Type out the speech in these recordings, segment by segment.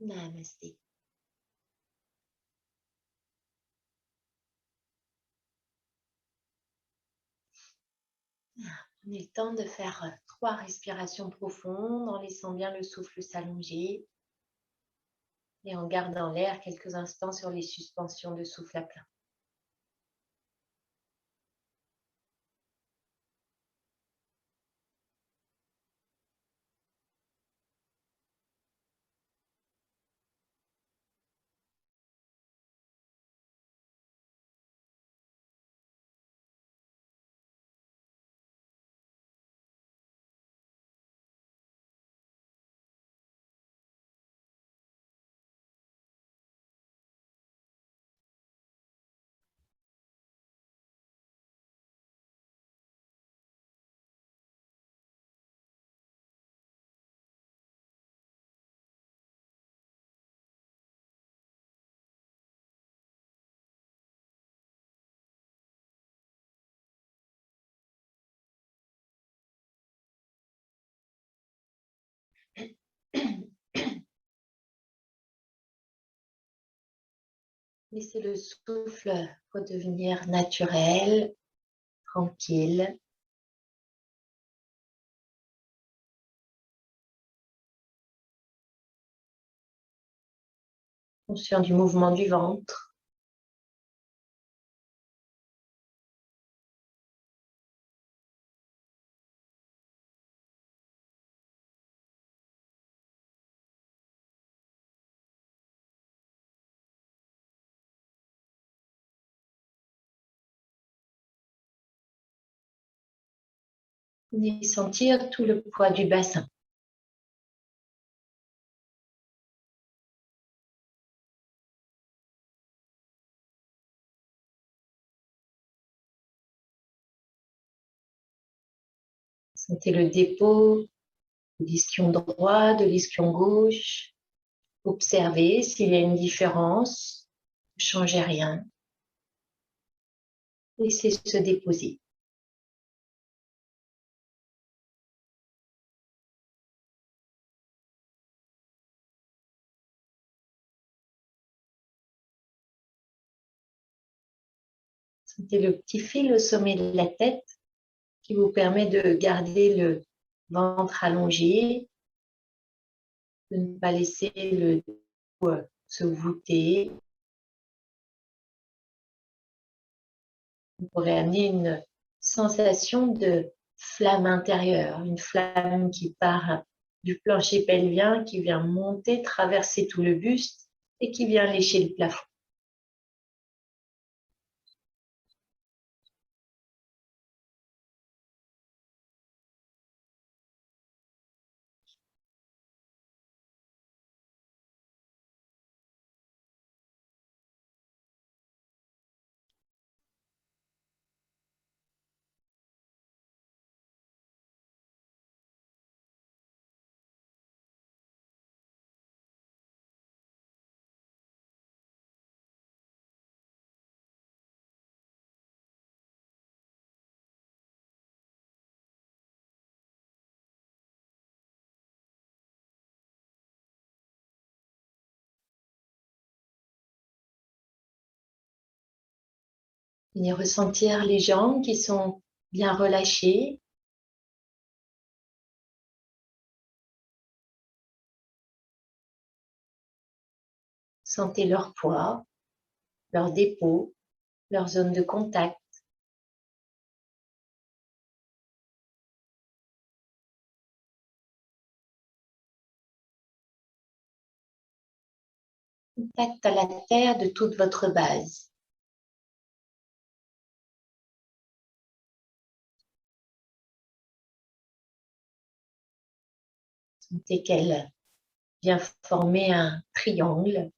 Namasté. Prenez le temps de faire 3 respirations profondes en laissant bien le souffle s'allonger et en gardant l'air quelques instants sur les suspensions de souffle à plein. Laissez le souffle redevenir naturel, tranquille. Conscient du mouvement du ventre. Venez sentir tout le poids du bassin. Sentez le dépôt de l'ischio droit, de l'ischio gauche. Observez s'il y a une différence. Ne changez rien. Laissez se déposer. Sentez le petit fil au sommet de la tête qui vous permet de garder le ventre allongé, de ne pas laisser le dos se voûter. Vous pourrez amener une sensation de flamme intérieure, une flamme qui part du plancher pelvien, qui vient monter, traverser tout le buste et qui vient lécher le plafond. Venez ressentir les jambes qui sont bien relâchées. Sentez leur poids, leur dépôt, leur zone de contact. Contact à la terre de toute votre base. Sentez qu'elle vient former un triangle.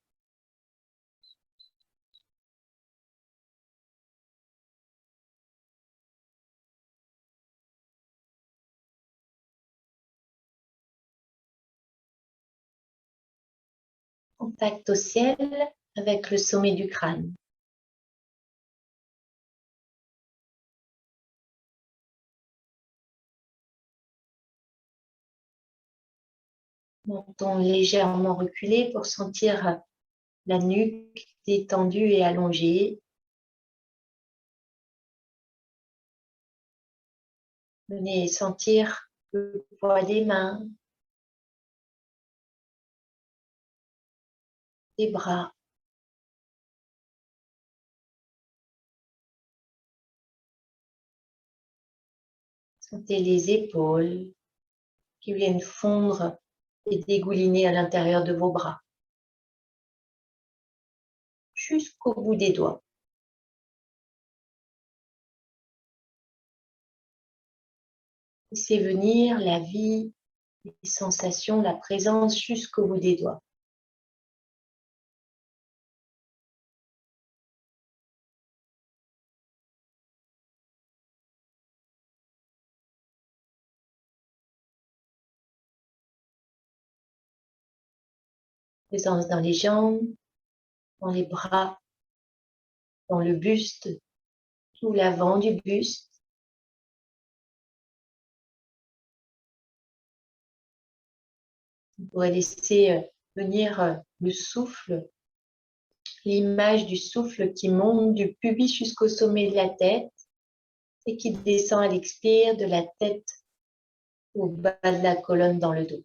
Contact au ciel avec le sommet du crâne. Menton légèrement reculé pour sentir la nuque détendue et allongée. Venez sentir le poids des mains, des bras. Sentez les épaules qui viennent fondre et dégouliner à l'intérieur de vos bras, jusqu'au bout des doigts. Laissez venir la vie, les sensations, la présence jusqu'au bout des doigts. Présence dans les jambes, dans les bras, dans le buste, tout l'avant du buste. Vous pourrez laisser venir le souffle, l'image du souffle qui monte du pubis jusqu'au sommet de la tête et qui descend à l'expire de la tête au bas de la colonne dans le dos.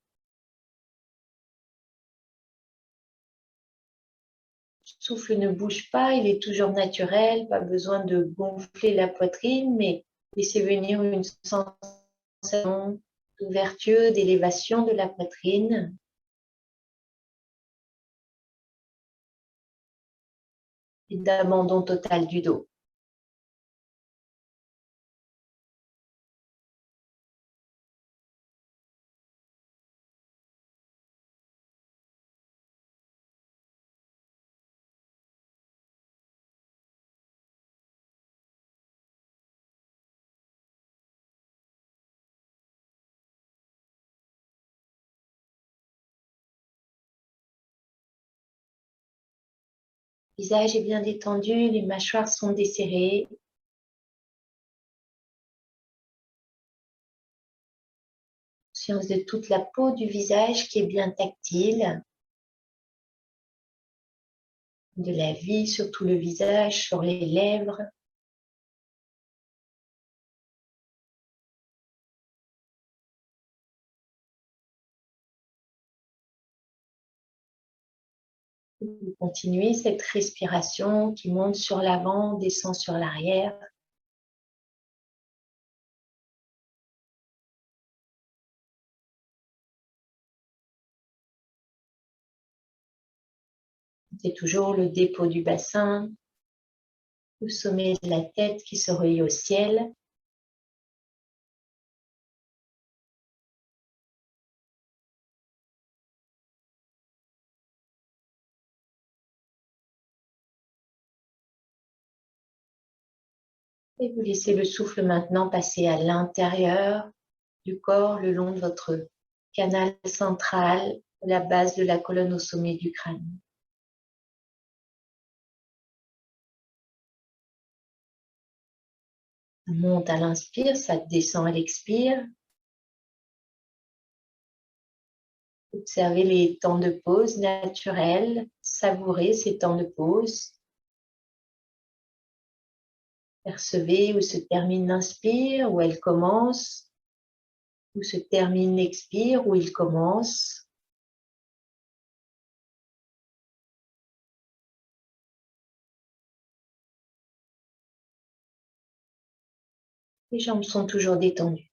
Le souffle ne bouge pas, il est toujours naturel, pas besoin de gonfler la poitrine, mais laissez venir une sensation d'ouverture, d'élévation de la poitrine. Et d'abandon total du dos. Le visage est bien détendu, les mâchoires sont desserrées. Conscience de toute la peau du visage qui est bien tactile. De la vie sur tout le visage, sur les lèvres. Vous continuez cette respiration qui monte sur l'avant, descend sur l'arrière. C'est toujours le dépôt du bassin, le sommet de la tête qui se relie au ciel. Et vous laissez le souffle maintenant passer à l'intérieur du corps, le long de votre canal central, la base de la colonne au sommet du crâne. Ça monte à l'inspire, ça descend à l'expire. Observez les temps de pause naturels, savourez ces temps de pause. Percevez où se termine l'inspire, où elle commence, où se termine l'expire, où il commence. Les jambes sont toujours détendues.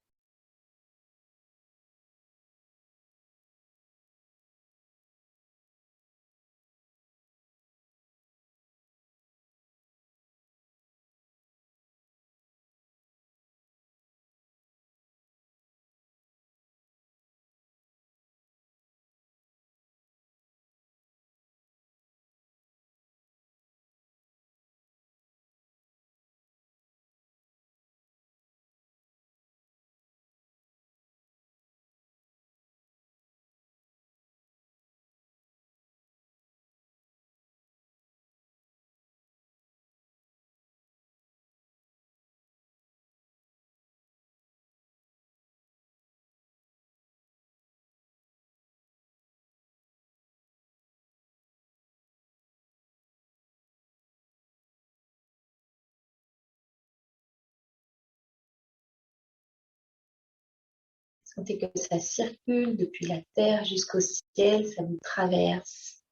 Sentez que ça circule depuis la terre jusqu'au ciel, ça vous traverse.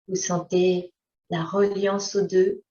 Vous sentez la reliance aux deux.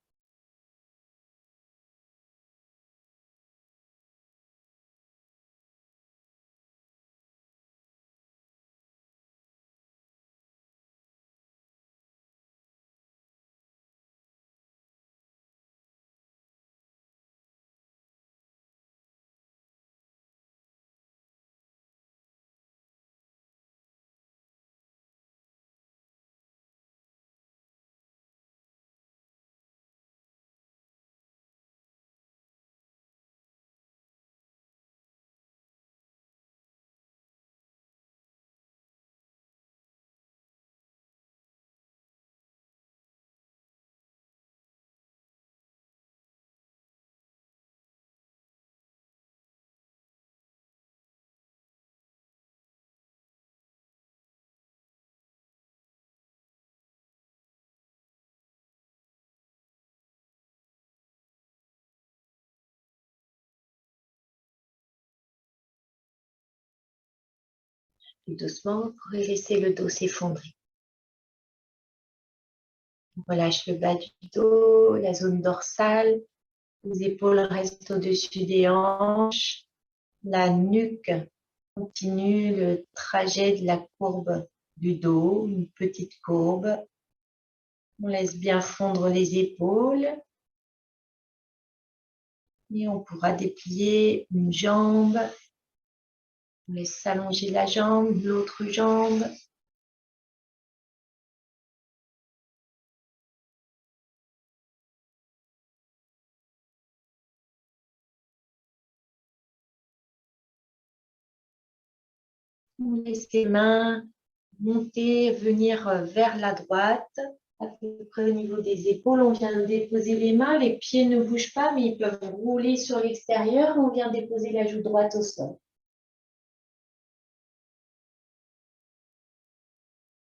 Et doucement, vous pourrez laisser le dos s'effondrer. On relâche le bas du dos, la zone dorsale. Les épaules restent au-dessus des hanches. La nuque continue le trajet de la courbe du dos, une petite courbe. On laisse bien fondre les épaules. Et on pourra déplier une jambe. On laisse s'allonger la jambe, l'autre jambe. On laisse les mains monter, venir vers la droite, à peu près au niveau des épaules. On vient déposer les mains, les pieds ne bougent pas, mais ils peuvent rouler sur l'extérieur. On vient déposer la joue droite au sol.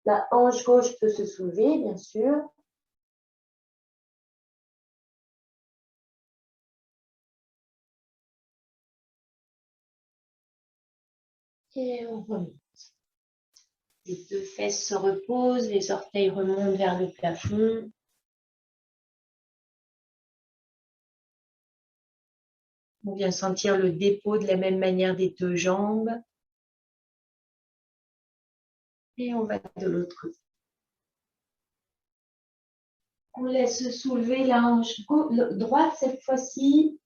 La hanche gauche peut se soulever, bien sûr. Et on remonte. Les deux fesses se reposent, les orteils remontent vers le plafond. On vient sentir le dépôt de la même manière des deux jambes. Et on va de l'autre côté. On laisse soulever la hanche droite cette fois-ci.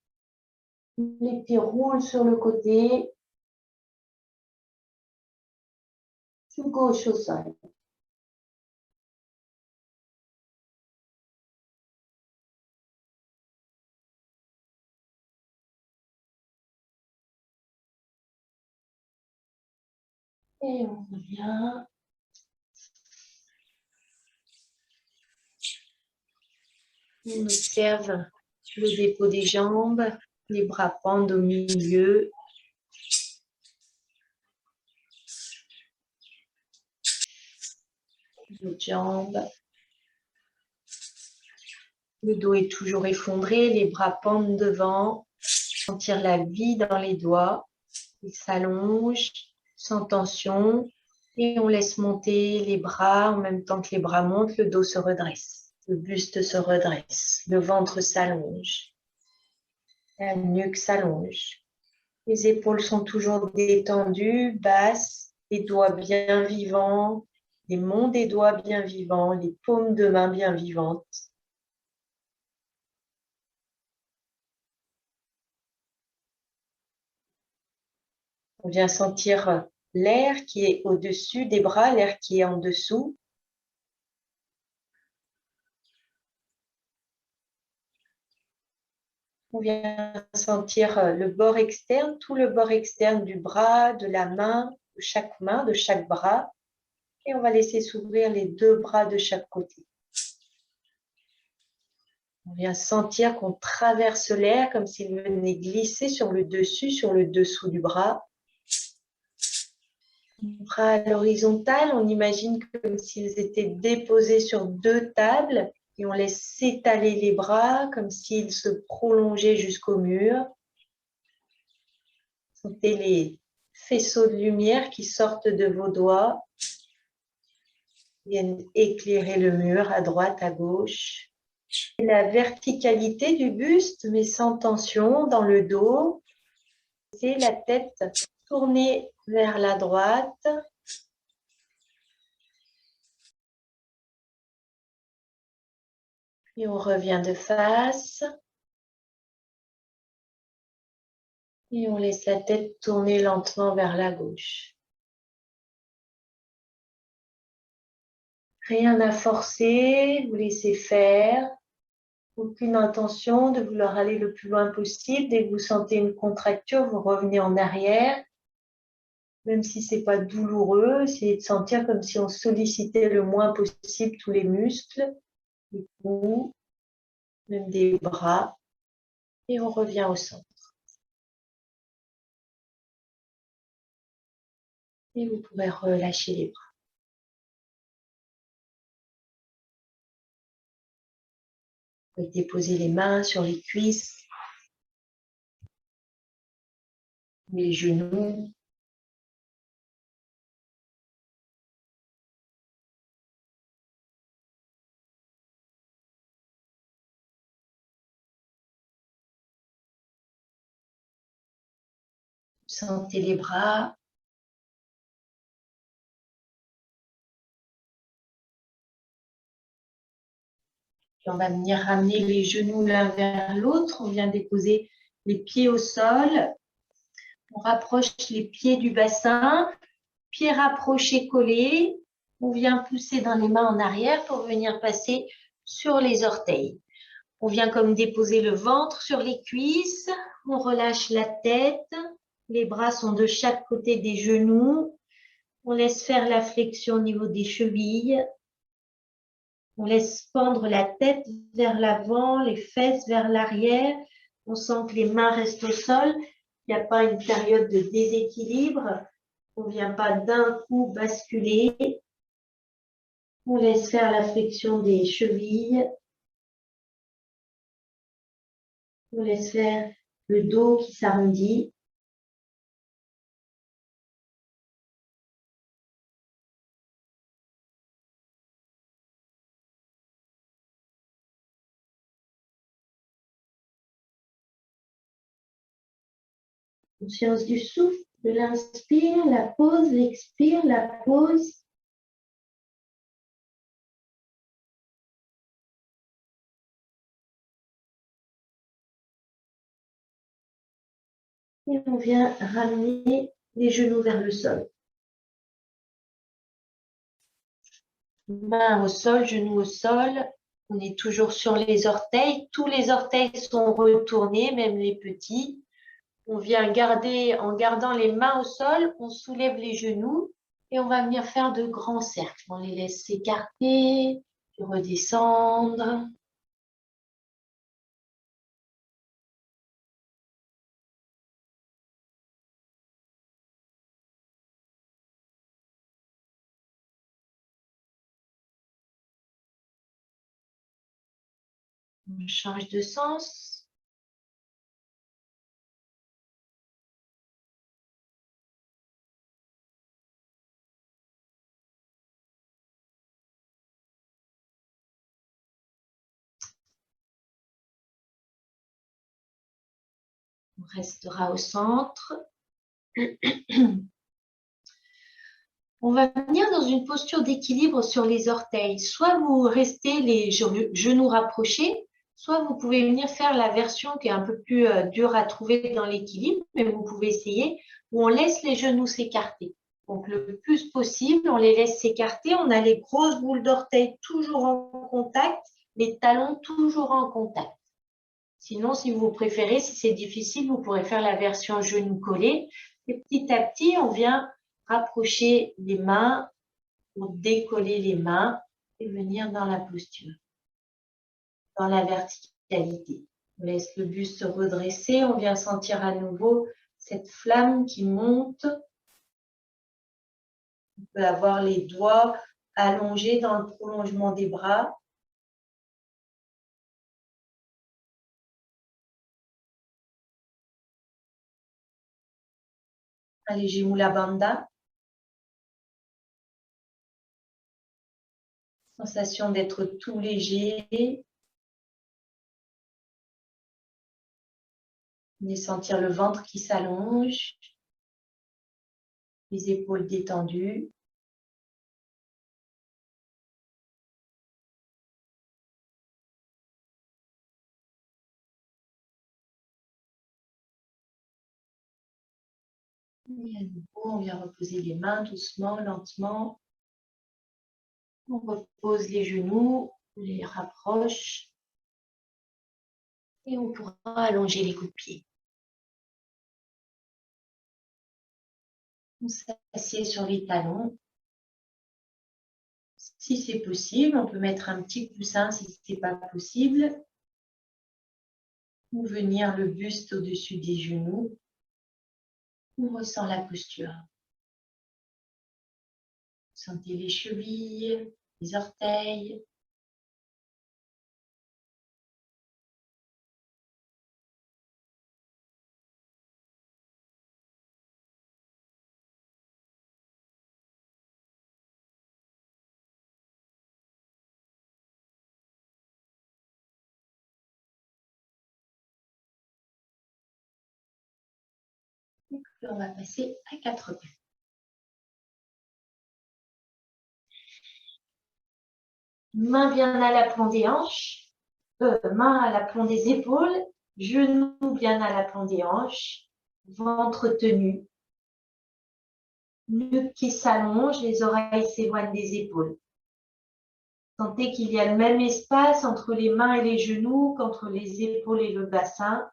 Les pieds roulent sur le côté. Joue gauche au sol. Et on revient. On observe le dépôt des jambes. Les bras pendent au milieu. L'autre jambe. Le dos est toujours effondré, les bras pendent devant. Sentir la vie dans les doigts. Ils s'allongent sans tension. Et on laisse monter les bras en même temps que les bras montent, le dos se redresse. Le buste se redresse. Le ventre s'allonge. La nuque s'allonge. Les épaules sont toujours détendues, basses. Les doigts bien vivants. Les monts des doigts bien vivants. Les paumes de main bien vivantes. On vient sentir l'air qui est au-dessus des bras, l'air qui est en dessous. On vient sentir le bord externe, tout le bord externe du bras, de la main, de chaque bras. Et on va laisser s'ouvrir les deux bras de chaque côté. On vient sentir qu'on traverse l'air comme s'il venait glisser sur le dessus, sur le dessous du bras. Bras à l'horizontale, on imagine comme s'ils étaient déposés sur deux tables et on laisse s'étaler les bras comme s'ils se prolongeaient jusqu'au mur. Sentez les faisceaux de lumière qui sortent de vos doigts, viennent éclairer le mur à droite, à gauche. Et la verticalité du buste, mais sans tension dans le dos. C'est la tête tournée vers la droite. Et on revient de face. Et on laisse la tête tourner lentement vers la gauche. Rien à forcer, vous laissez faire. Aucune intention de vouloir aller le plus loin possible. Dès que vous sentez une contracture, vous revenez en arrière. Même si ce n'est pas douloureux, essayez de sentir comme si on sollicitait le moins possible tous les muscles, les cou, même des bras. Et on revient au centre. Et vous pouvez relâcher les bras. Vous pouvez déposer les mains sur les cuisses, les genoux. Sentez les bras. Puis on va venir ramener les genoux l'un vers l'autre. On vient déposer les pieds au sol. On rapproche les pieds du bassin. Pieds rapprochés, collés. On vient pousser dans les mains en arrière pour venir passer sur les orteils. On vient comme déposer le ventre sur les cuisses. On relâche la tête. Les bras sont de chaque côté des genoux. On laisse faire la flexion au niveau des chevilles. On laisse pendre la tête vers l'avant, les fesses vers l'arrière. On sent que les mains restent au sol. Il n'y a pas une période de déséquilibre. On ne vient pas d'un coup basculer. On laisse faire la flexion des chevilles. On laisse faire le dos qui s'arrondit. Conscience du souffle, de l'inspire, la pause, l'expire, la pause. Et on vient ramener les genoux vers le sol. Main au sol, genoux au sol. On est toujours sur les orteils. Tous les orteils sont retournés, même les petits. On vient garder, en gardant les mains au sol, on soulève les genoux et on va venir faire de grands cercles. On les laisse s'écarter, redescendre. On change de sens. On restera au centre. On va venir dans une posture d'équilibre sur les orteils. Soit vous restez les genoux rapprochés, soit vous pouvez venir faire la version qui est un peu plus dure à trouver dans l'équilibre, mais vous pouvez essayer, où on laisse les genoux s'écarter. Donc le plus possible, on les laisse s'écarter. On a les grosses boules d'orteils toujours en contact, les talons toujours en contact. Sinon, si vous préférez, si c'est difficile, vous pourrez faire la version genoux collés. Et petit à petit, on vient rapprocher les mains pour décoller les mains et venir dans la posture, dans la verticalité. On laisse le buste se redresser. On vient sentir à nouveau cette flamme qui monte. On peut avoir les doigts allongés dans le prolongement des bras. Allégez Mula Bandha. Sensation d'être tout léger. Venez sentir le ventre qui s'allonge. Les épaules détendues. Et à nouveau, on vient reposer les mains doucement, lentement. On repose les genoux, on les rapproche. Et on pourra allonger les coups de pied. On s'assied sur les talons. Si c'est possible, on peut mettre un petit coussin si ce n'est pas possible. Ou venir le buste au-dessus des genoux. On ressent la posture. Sentez les chevilles, les orteils. On va passer à 4 mains. Main bien à l'aplomb des hanches, main à l'aplomb des épaules, genoux bien à l'aplomb des hanches, ventre tenu, nuque qui s'allonge, les oreilles s'éloignent des épaules. Sentez qu'il y a le même espace entre les mains et les genoux qu'entre les épaules et le bassin.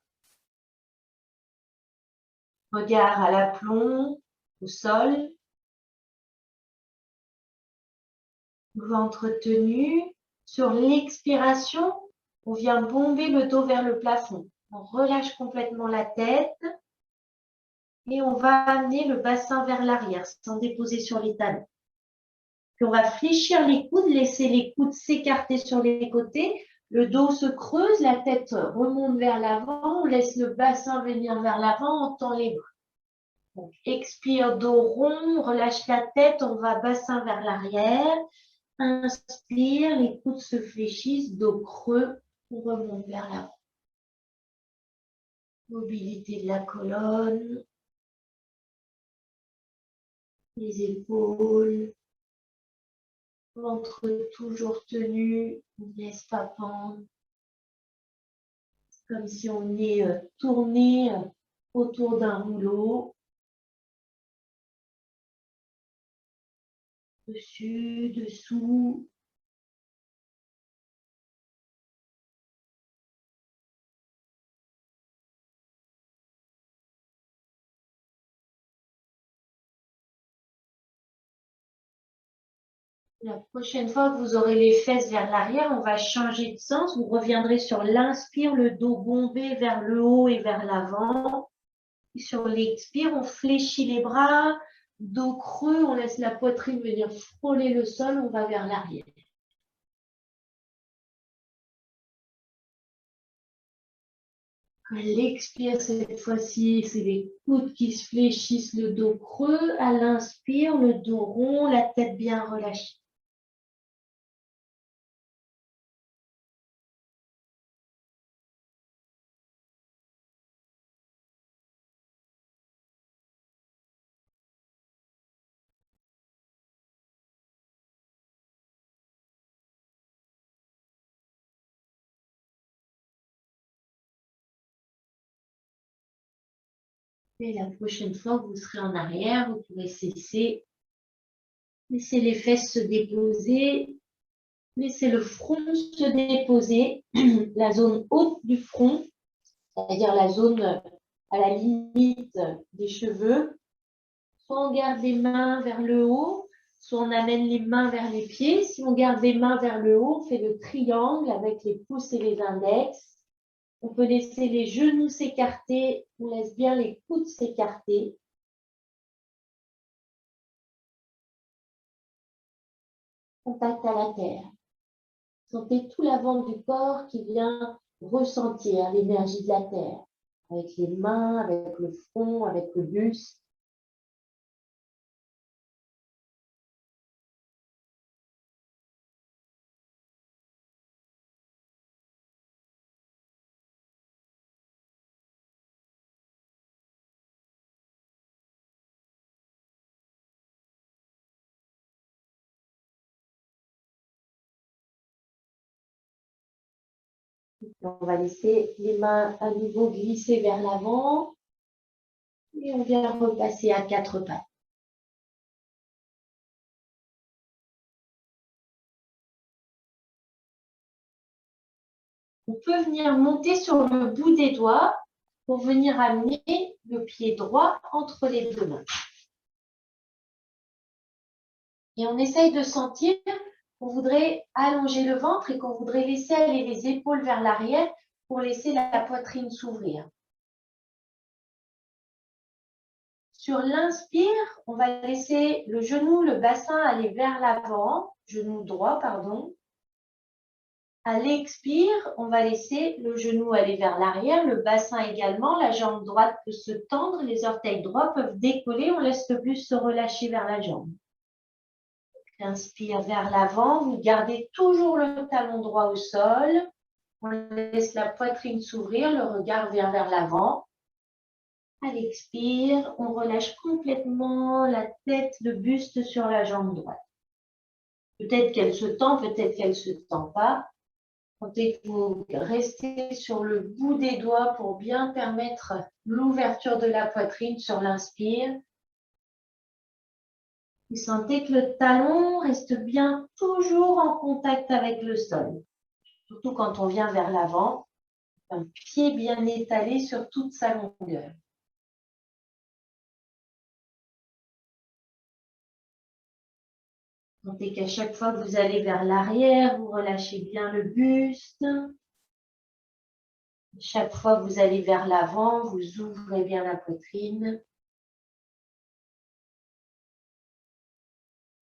Regard à l'aplomb, au sol. Ventre tenu. Sur l'expiration, on vient bomber le dos vers le plafond. On relâche complètement la tête et on va amener le bassin vers l'arrière sans déposer sur les talons. Puis on va fléchir les coudes, laisser les coudes s'écarter sur les côtés. Le dos se creuse, la tête remonte vers l'avant. On laisse le bassin venir vers l'avant, on tend les bras. Donc, expire, dos rond, relâche la tête, on va bassin vers l'arrière. Inspire, les coudes se fléchissent, dos creux, on remonte vers l'avant. Mobilité de la colonne, les épaules, ventre toujours tenu, on ne laisse pas pendre. C'est comme si on est tourné autour d'un rouleau. Dessus, dessous. La prochaine fois que vous aurez les fesses vers l'arrière, on va changer de sens. Vous reviendrez sur l'inspire, le dos bombé vers le haut et vers l'avant. Sur l'expire, on fléchit les bras, dos creux, on laisse la poitrine venir frôler le sol, on va vers l'arrière. À l'expire, cette fois-ci, c'est les coudes qui se fléchissent, le dos creux. À l'inspire, le dos rond, la tête bien relâchée. Et la prochaine fois que vous serez en arrière, vous pourrez cesser. Laissez les fesses se déposer. Laissez le front se déposer. La zone haute du front, c'est-à-dire la zone à la limite des cheveux. Soit on garde les mains vers le haut, soit on amène les mains vers les pieds. Si on garde les mains vers le haut, on fait le triangle avec les pouces et les index. On peut laisser les genoux s'écarter, on laisse bien les coudes s'écarter. Contact à la terre. Sentez tout l'avant du corps qui vient ressentir l'énergie de la terre, avec les mains, avec le front, avec le buste. On va laisser les mains à nouveau glisser vers l'avant. Et on vient repasser à 4 pattes. On peut venir monter sur le bout des doigts pour venir amener le pied droit entre les deux mains. Et on essaye de sentir qu'on voudrait allonger le ventre et qu'on voudrait laisser aller les épaules vers l'arrière pour laisser la poitrine s'ouvrir. Sur l'inspire, on va laisser le genou, le bassin aller vers l'avant, genou droit, pardon. À l'expire, on va laisser le genou aller vers l'arrière, le bassin également, la jambe droite peut se tendre, les orteils droits peuvent décoller, on laisse le buste se relâcher vers la jambe. Inspire vers l'avant, vous gardez toujours le talon droit au sol, on laisse la poitrine s'ouvrir, le regard vient vers l'avant. À l'expire, on relâche complètement la tête, le buste sur la jambe droite. Peut-être qu'elle se tend, peut-être qu'elle ne se tend pas. Comptez que vous restez sur le bout des doigts pour bien permettre l'ouverture de la poitrine sur l'inspire. Vous sentez que le talon reste bien toujours en contact avec le sol. Surtout quand on vient vers l'avant, un pied bien étalé sur toute sa longueur. Sentez qu'à chaque fois que vous allez vers l'arrière, vous relâchez bien le buste. Chaque fois que vous allez vers l'avant, vous ouvrez bien la poitrine.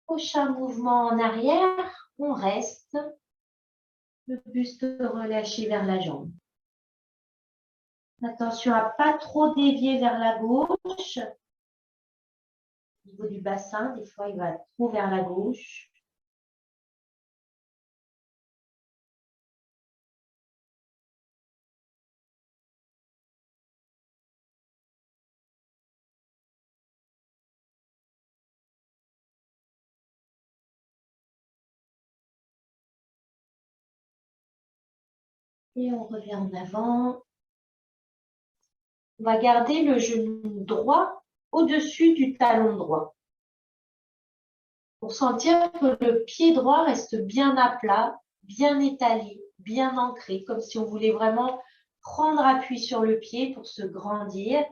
Prochain mouvement en arrière, on reste. Le buste relâché vers la jambe. Attention à ne pas trop dévier vers la gauche. Au niveau du bassin, des fois, il va trop vers la gauche. Et on revient en avant. On va garder le genou droit au-dessus du talon droit. Pour sentir que le pied droit reste bien à plat, bien étalé, bien ancré, comme si on voulait vraiment prendre appui sur le pied pour se grandir.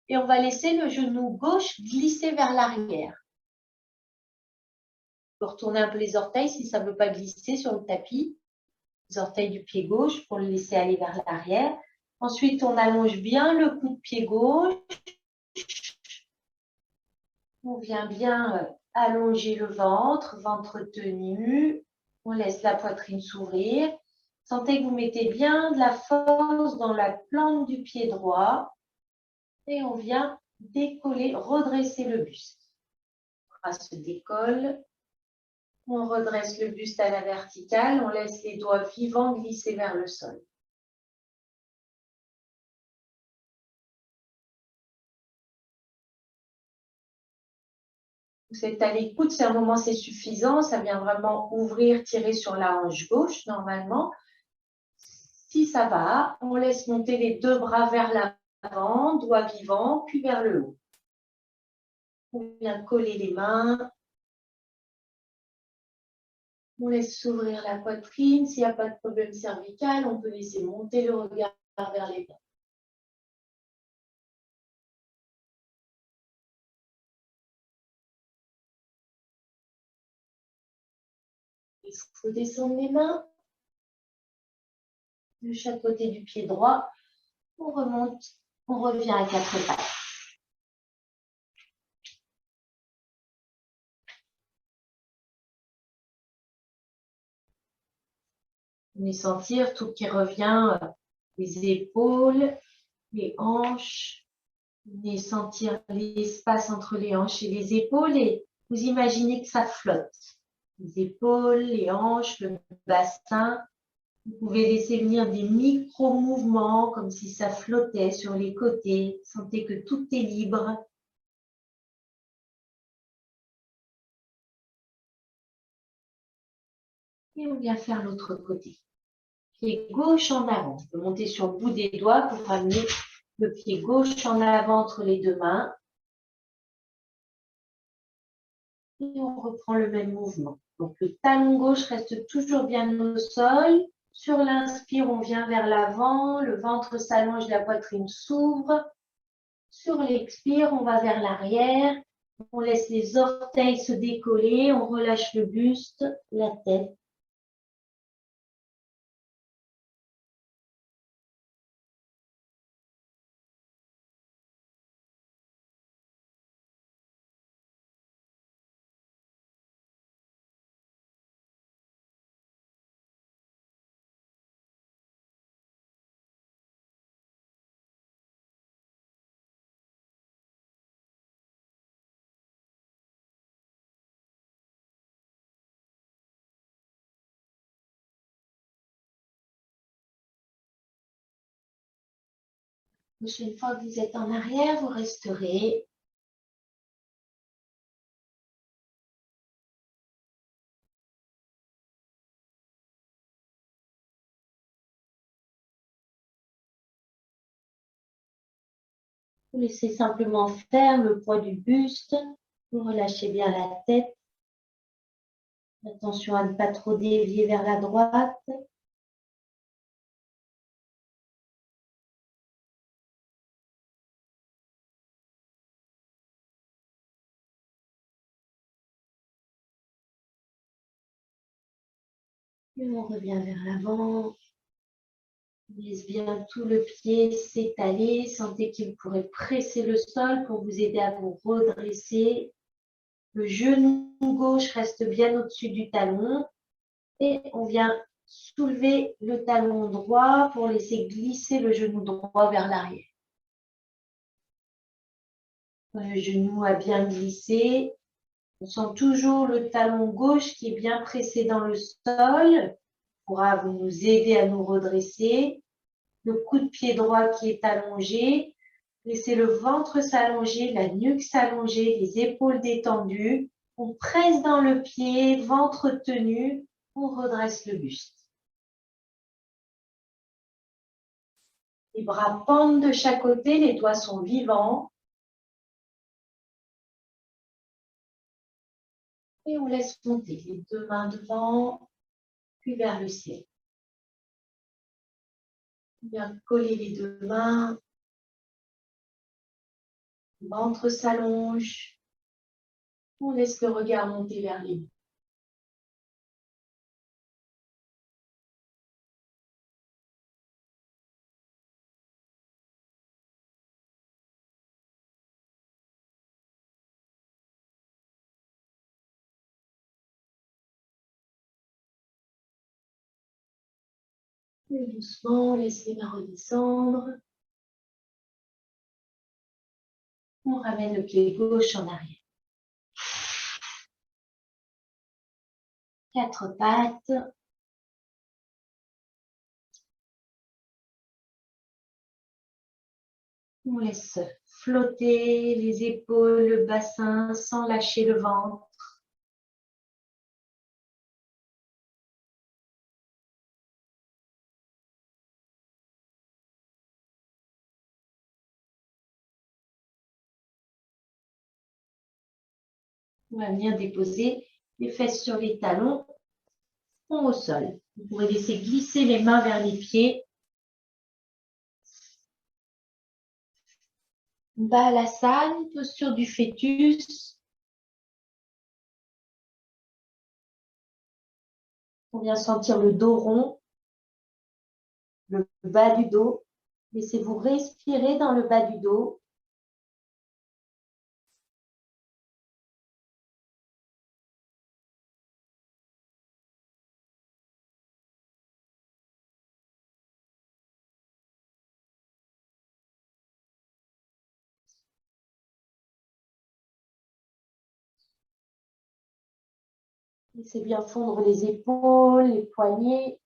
Et on va laisser le genou gauche glisser vers l'arrière. On peut retourner un peu les orteils si ça ne veut pas glisser sur le tapis. Les orteils du pied gauche pour le laisser aller vers l'arrière. Ensuite, on allonge bien le coup de pied gauche. On vient bien allonger le ventre, ventre tenu. On laisse la poitrine s'ouvrir. Sentez que vous mettez bien de la force dans la plante du pied droit. Et on vient décoller, redresser le buste. Le bras se décolle. On redresse le buste à la verticale. On laisse les doigts vivants glisser vers le sol. Vous êtes à l'écoute, c'est un moment, c'est suffisant. Ça vient vraiment ouvrir, tirer sur la hanche gauche normalement. Si ça va, on laisse monter les deux bras vers l'avant, doigts vivants, puis vers le haut. On vient coller les mains. On laisse s'ouvrir la poitrine. S'il n'y a pas de problème cervical, on peut laisser monter le regard vers les bras. Il faut descendre les mains de chaque côté du pied droit. On remonte, on revient à 4 pattes. On va sentir tout qui revient, les épaules, les hanches. Venez sentir l'espace entre les hanches et les épaules et vous imaginez que ça flotte. Les épaules, les hanches, le bassin. Vous pouvez laisser venir des micro-mouvements comme si ça flottait sur les côtés. Sentez que tout est libre. Et on vient faire l'autre côté. pied gauche en avant. On peut monter sur le bout des doigts pour ramener le pied gauche en avant entre les deux mains. Et on reprend le même mouvement. Donc le talon gauche reste toujours bien au sol. Sur l'inspire, on vient vers l'avant, le ventre s'allonge, la poitrine s'ouvre. Sur l'expire, on va vers l'arrière. On laisse les orteils se décoller, on relâche le buste, la tête. Une fois que vous êtes en arrière, vous resterez. Vous laissez simplement faire le poids du buste. Vous relâchez bien la tête. Attention à ne pas trop dévier vers la droite. Et on revient vers l'avant. On laisse bien tout le pied s'étaler. Sentez qu'il pourrait presser le sol pour vous aider à vous redresser. Le genou gauche reste bien au-dessus du talon. Et on vient soulever le talon droit pour laisser glisser le genou droit vers l'arrière. Quand le genou a bien glissé, on sent toujours le talon gauche qui est bien pressé dans le sol. Pourra nous aider à nous redresser. Le coup de pied droit qui est allongé. Laissez le ventre s'allonger, la nuque s'allonger, les épaules détendues. On presse dans le pied, ventre tenu. On redresse le buste. Les bras pendent de chaque côté, les doigts sont vivants. Et on laisse monter les deux mains devant, puis vers le ciel. Bien coller les deux mains. Le ventre s'allonge. On laisse le regard monter vers les mains. Et doucement, laisse les mains redescendre. On ramène le pied gauche en arrière. Quatre pattes. On laisse flotter les épaules, le bassin sans lâcher le ventre. On va venir déposer les fesses sur les talons, au sol. Vous pourrez laisser glisser les mains vers les pieds. Balasana, posture du fœtus. On vient sentir le dos rond, le bas du dos. Laissez-vous respirer dans le bas du dos. Laissez bien fondre les épaules, les poignets.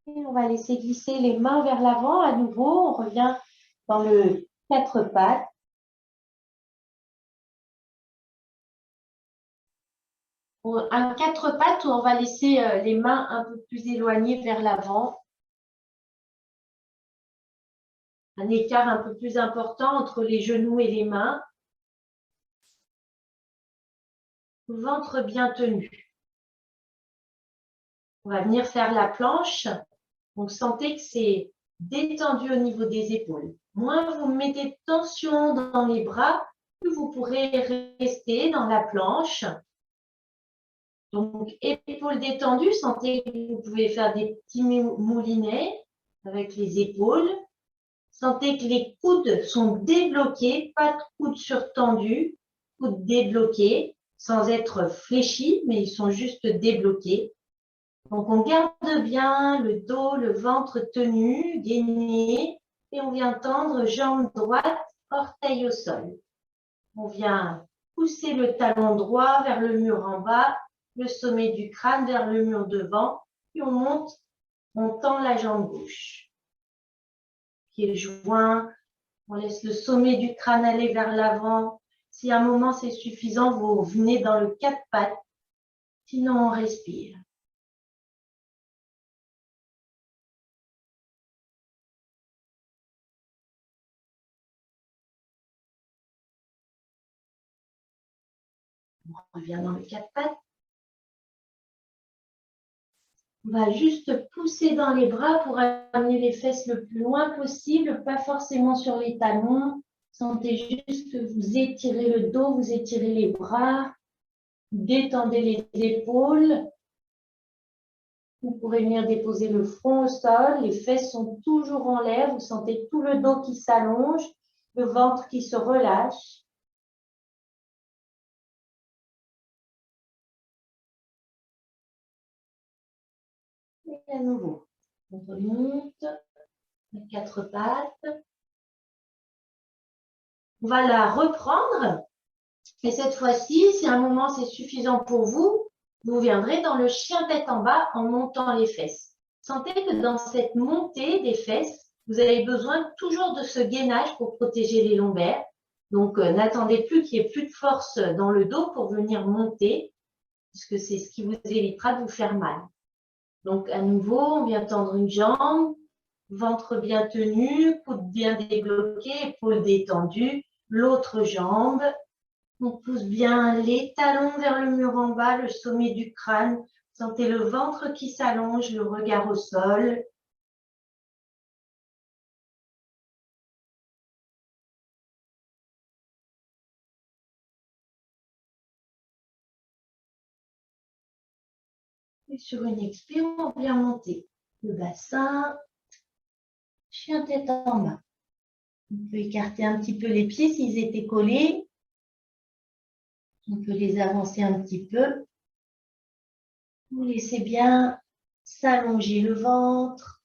Et on va laisser glisser les mains vers l'avant. À nouveau, on revient dans le 4 pattes. Un 4 pattes où on va laisser les mains un peu plus éloignées vers l'avant. Un écart un peu plus important entre les genoux et les mains. Ventre bien tenu. On va venir faire la planche. Donc, sentez que c'est détendu au niveau des épaules. Moins vous mettez de tension dans les bras, plus vous pourrez rester dans la planche. Donc, épaules détendues, sentez que vous pouvez faire des petits moulinets avec les épaules. Sentez que les coudes sont débloqués, pas de coudes surtendus, coudes débloqués, sans être fléchis, mais ils sont juste débloqués. Donc, on garde bien le dos, le ventre tenu, gainé, et on vient tendre jambe droite, orteil au sol. On vient pousser le talon droit vers le mur en bas, le sommet du crâne vers le mur devant, puis on monte, on tend la jambe gauche. Pied joint, on laisse le sommet du crâne aller vers l'avant. Si à un moment c'est suffisant, vous venez dans le 4 pattes, sinon on respire. On revient dans le 4 pattes. On va juste pousser dans les bras pour amener les fesses le plus loin possible, pas forcément sur les talons. Sentez juste que vous étirez le dos, vous étirez les bras, détendez les épaules. Vous pourrez venir déposer le front au sol, les fesses sont toujours en l'air, vous sentez tout le dos qui s'allonge, le ventre qui se relâche. Et à nouveau, on remonte, les 4 pattes. On va la reprendre. Et cette fois-ci, si à un moment c'est suffisant pour vous, vous viendrez dans le chien tête en bas en montant les fesses. Sentez que dans cette montée des fesses, vous avez besoin toujours de ce gainage pour protéger les lombaires. Donc, n'attendez plus qu'il n'y ait plus de force dans le dos pour venir monter, puisque c'est ce qui vous évitera de vous faire mal. Donc, à nouveau, on vient tendre une jambe, ventre bien tenu, coude bien débloqué, épaules détendues, l'autre jambe. On pousse bien les talons vers le mur en bas, le sommet du crâne. Sentez le ventre qui s'allonge, le regard au sol. Et sur une expire, on vient monter le bassin, chien tête en bas. On peut écarter un petit peu les pieds s'ils étaient collés. On peut les avancer un petit peu. Vous laissez bien s'allonger le ventre,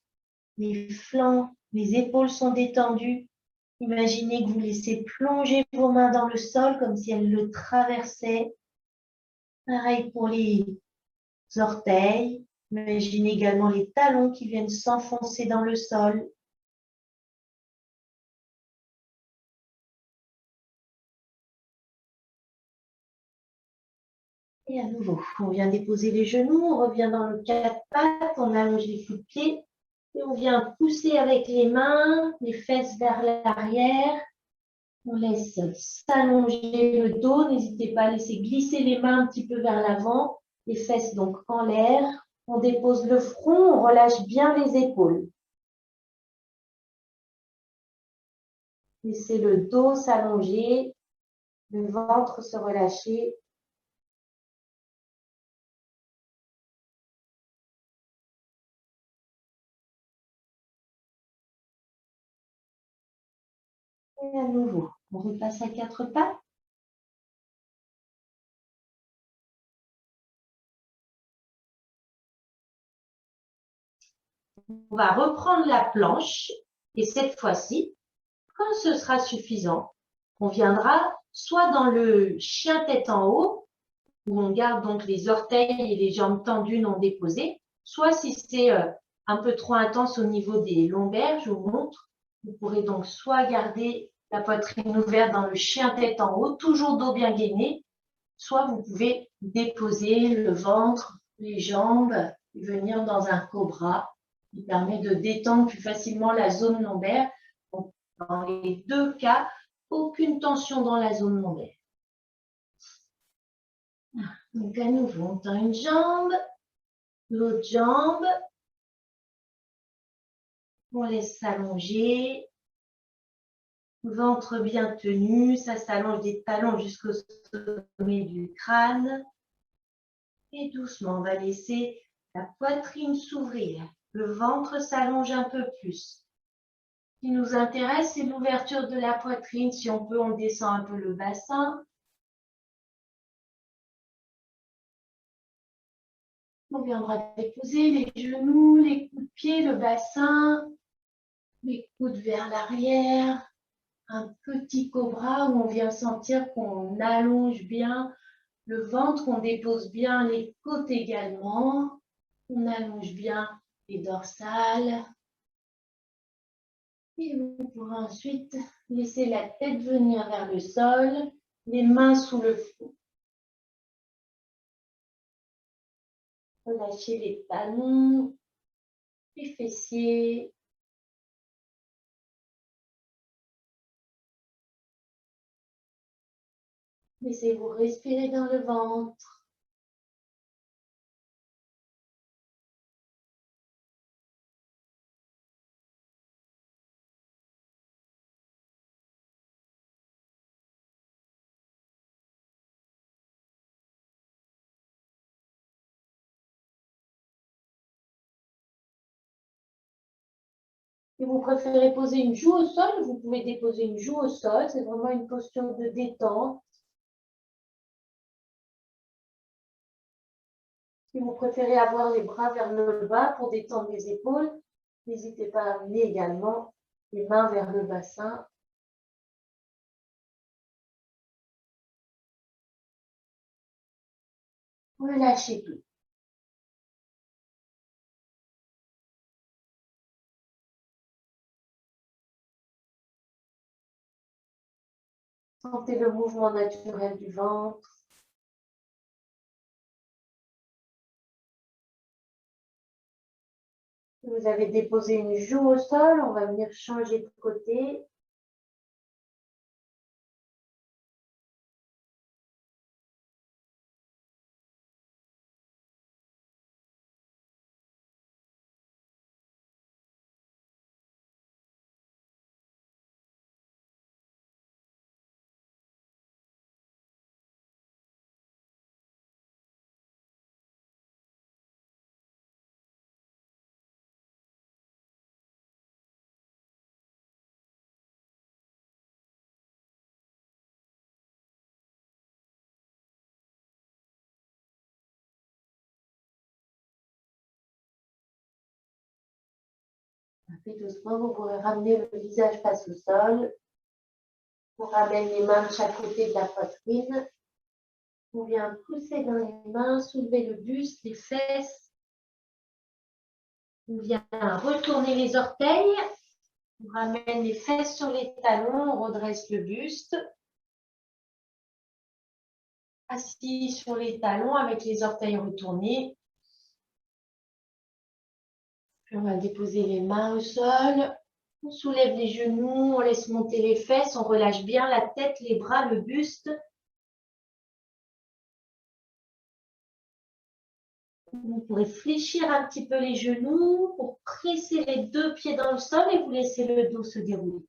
les flancs, les épaules sont détendues. Imaginez que vous laissez plonger vos mains dans le sol comme si elles le traversaient. Pareil pour les orteils. Imaginez également les talons qui viennent s'enfoncer dans le sol. Et à nouveau, on vient déposer les genoux, on revient dans le 4 pattes, on allonge les coups de pied et on vient pousser avec les mains, les fesses vers l'arrière. On laisse s'allonger le dos, n'hésitez pas à laisser glisser les mains un petit peu vers l'avant, les fesses donc en l'air. On dépose le front, on relâche bien les épaules. Laissez le dos s'allonger, le ventre se relâcher. Et à nouveau, on repasse à 4 pattes. On va reprendre la planche et cette fois-ci, quand ce sera suffisant, on viendra soit dans le chien tête en haut, où on garde donc les orteils et les jambes tendues non déposées, soit si c'est un peu trop intense au niveau des lombaires, je vous montre. Vous pourrez donc soit garder la poitrine ouverte dans le chien tête en haut, toujours dos bien gainé, soit vous pouvez déposer le ventre, les jambes, et venir dans un cobra qui permet de détendre plus facilement la zone lombaire. Donc, dans les deux cas, aucune tension dans la zone lombaire. Donc à nouveau, on tend une jambe, l'autre jambe, on laisse s'allonger, ventre bien tenu, ça s'allonge des talons jusqu'au sommet du crâne. Et doucement, on va laisser la poitrine s'ouvrir, le ventre s'allonge un peu plus. Ce qui nous intéresse, c'est l'ouverture de la poitrine. Si on peut, on descend un peu le bassin. On viendra déposer les genoux, les coudes de pied, le bassin, les coudes vers l'arrière. Un petit cobra où on vient sentir qu'on allonge bien le ventre, on dépose bien les côtes également. On allonge bien les dorsales. Et vous pourrez ensuite laisser la tête venir vers le sol, les mains sous le front. Relâchez les talons, les fessiers. Laissez-vous respirer dans le ventre. Si vous préférez poser une joue au sol, vous pouvez déposer une joue au sol. C'est vraiment une posture de détente. Si vous préférez avoir les bras vers le bas pour détendre les épaules, n'hésitez pas à amener également les mains vers le bassin. Relâchez tout. Sentez le mouvement naturel du ventre. Vous avez déposé une joue au sol, on va venir changer de côté. Puis doucement, vous pourrez ramener le visage face au sol. On ramène les mains de chaque côté de la poitrine. On vient pousser dans les mains, soulever le buste, les fesses. On vient retourner les orteils. On ramène les fesses sur les talons, on redresse le buste. Assis sur les talons avec les orteils retournés. Puis on va déposer les mains au sol. On soulève les genoux, on laisse monter les fesses, on relâche bien la tête, les bras, le buste. Vous pourrez fléchir un petit peu les genoux pour presser les deux pieds dans le sol et vous laissez le dos se dérouler.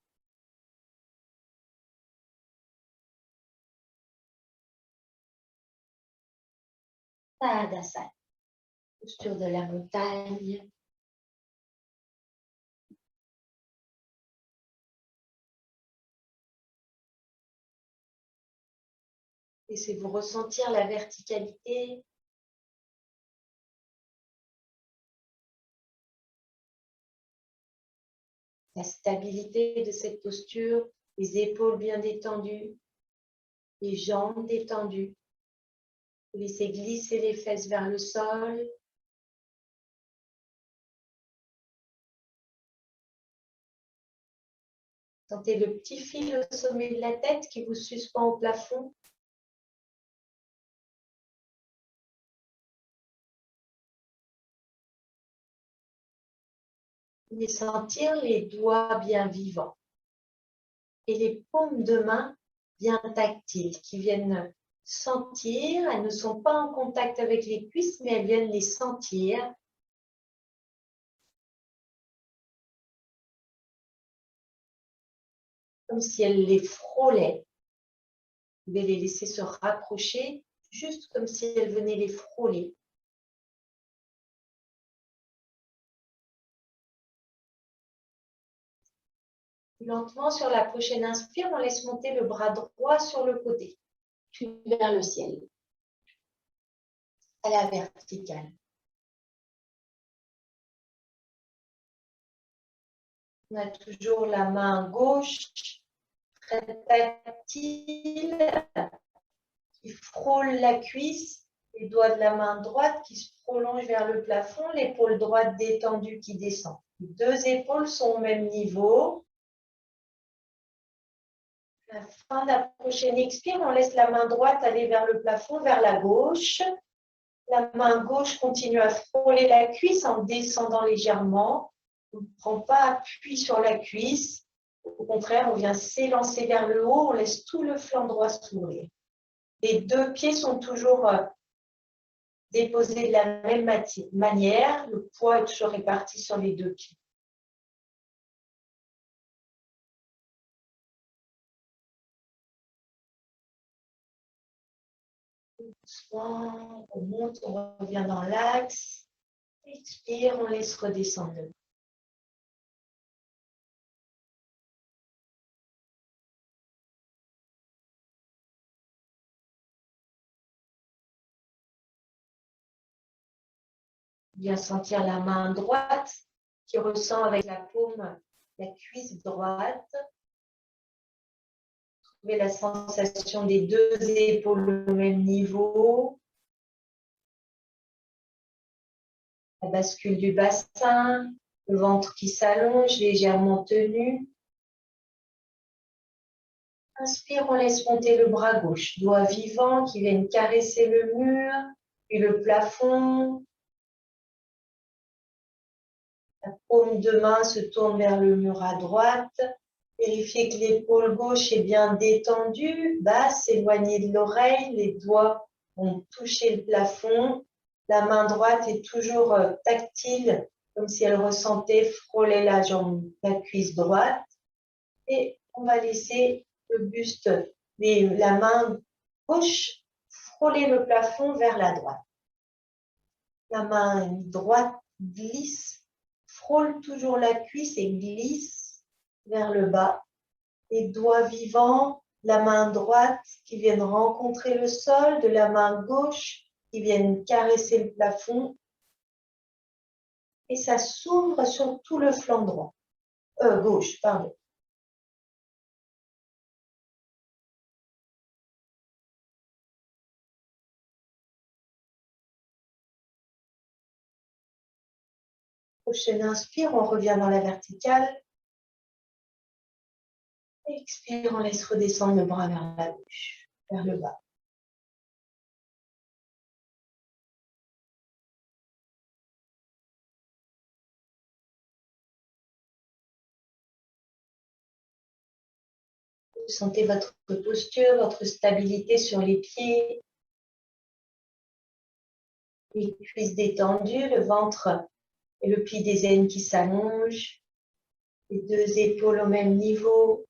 Tadasana, posture de la montagne. Laissez-vous ressentir la verticalité. La stabilité de cette posture, les épaules bien détendues, les jambes détendues. Vous laissez glisser les fesses vers le sol. Sentez le petit fil au sommet de la tête qui vous suspend au plafond. Et sentir les doigts bien vivants et les paumes de main bien tactiles qui viennent sentir. Elles ne sont pas en contact avec les cuisses, mais elles viennent les sentir. Comme si elles les frôlaient. Vous pouvez les laisser se rapprocher, juste comme si elles venaient les frôler. Lentement, sur la prochaine inspire, on laisse monter le bras droit sur le côté, puis vers le ciel, à la verticale. On a toujours la main gauche, très tactile, qui frôle la cuisse, les doigts de la main droite qui se prolongent vers le plafond, l'épaule droite détendue qui descend. Les deux épaules sont au même niveau. À la fin de la prochaine expire, on laisse la main droite aller vers le plafond, vers la gauche. La main gauche continue à frôler la cuisse en descendant légèrement. On ne prend pas appui sur la cuisse. Au contraire, on vient s'élancer vers le haut, on laisse tout le flanc droit s'ouvrir. Les deux pieds sont toujours déposés de la même manière. Le poids est toujours réparti sur les deux pieds. Doucement, on monte, on revient dans l'axe. Expire, on laisse redescendre. Bien sentir la main droite qui ressent avec la paume la cuisse droite. Trouvez la sensation des deux épaules au même niveau. La bascule du bassin, le ventre qui s'allonge, légèrement tenu. Inspire, on laisse monter le bras gauche. Doigts vivants qui viennent caresser le mur, puis le plafond. La paume de main se tourne vers le mur à droite. Vérifiez que l'épaule gauche est bien détendue, basse, éloignée de l'oreille. Les doigts vont toucher le plafond. La main droite est toujours tactile, comme si elle ressentait frôler la jambe, la cuisse droite. Et on va laisser le buste, la main gauche frôler le plafond vers la droite. La main droite glisse, frôle toujours la cuisse et glisse vers le bas. Les doigts vivants, la main droite qui viennent rencontrer le sol, de la main gauche qui viennent caresser le plafond. Et ça s'ouvre sur tout le flanc droit. Gauche, pardon. Prochaine inspire, on revient dans la verticale. Expire, on laisse redescendre le bras vers la gauche, vers le bas. Sentez votre posture, votre stabilité sur les pieds. Les cuisses détendues, le ventre et le pli des aines qui s'allongent. Les deux épaules au même niveau.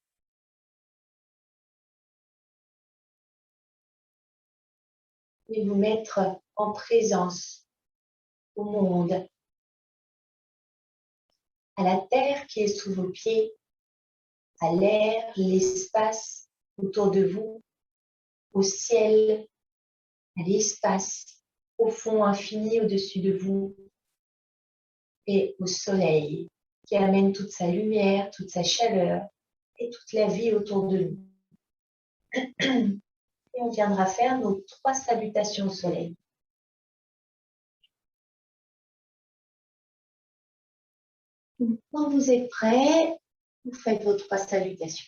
Et vous mettre en présence au monde, à la terre qui est sous vos pieds, à l'air, l'espace autour de vous, au ciel, à l'espace profond, infini au-dessus de vous, et au soleil qui amène toute sa lumière, toute sa chaleur et toute la vie autour de nous. Et on viendra faire nos 3 salutations au soleil. Quand vous êtes prêts, Vous faites vos 3 salutations.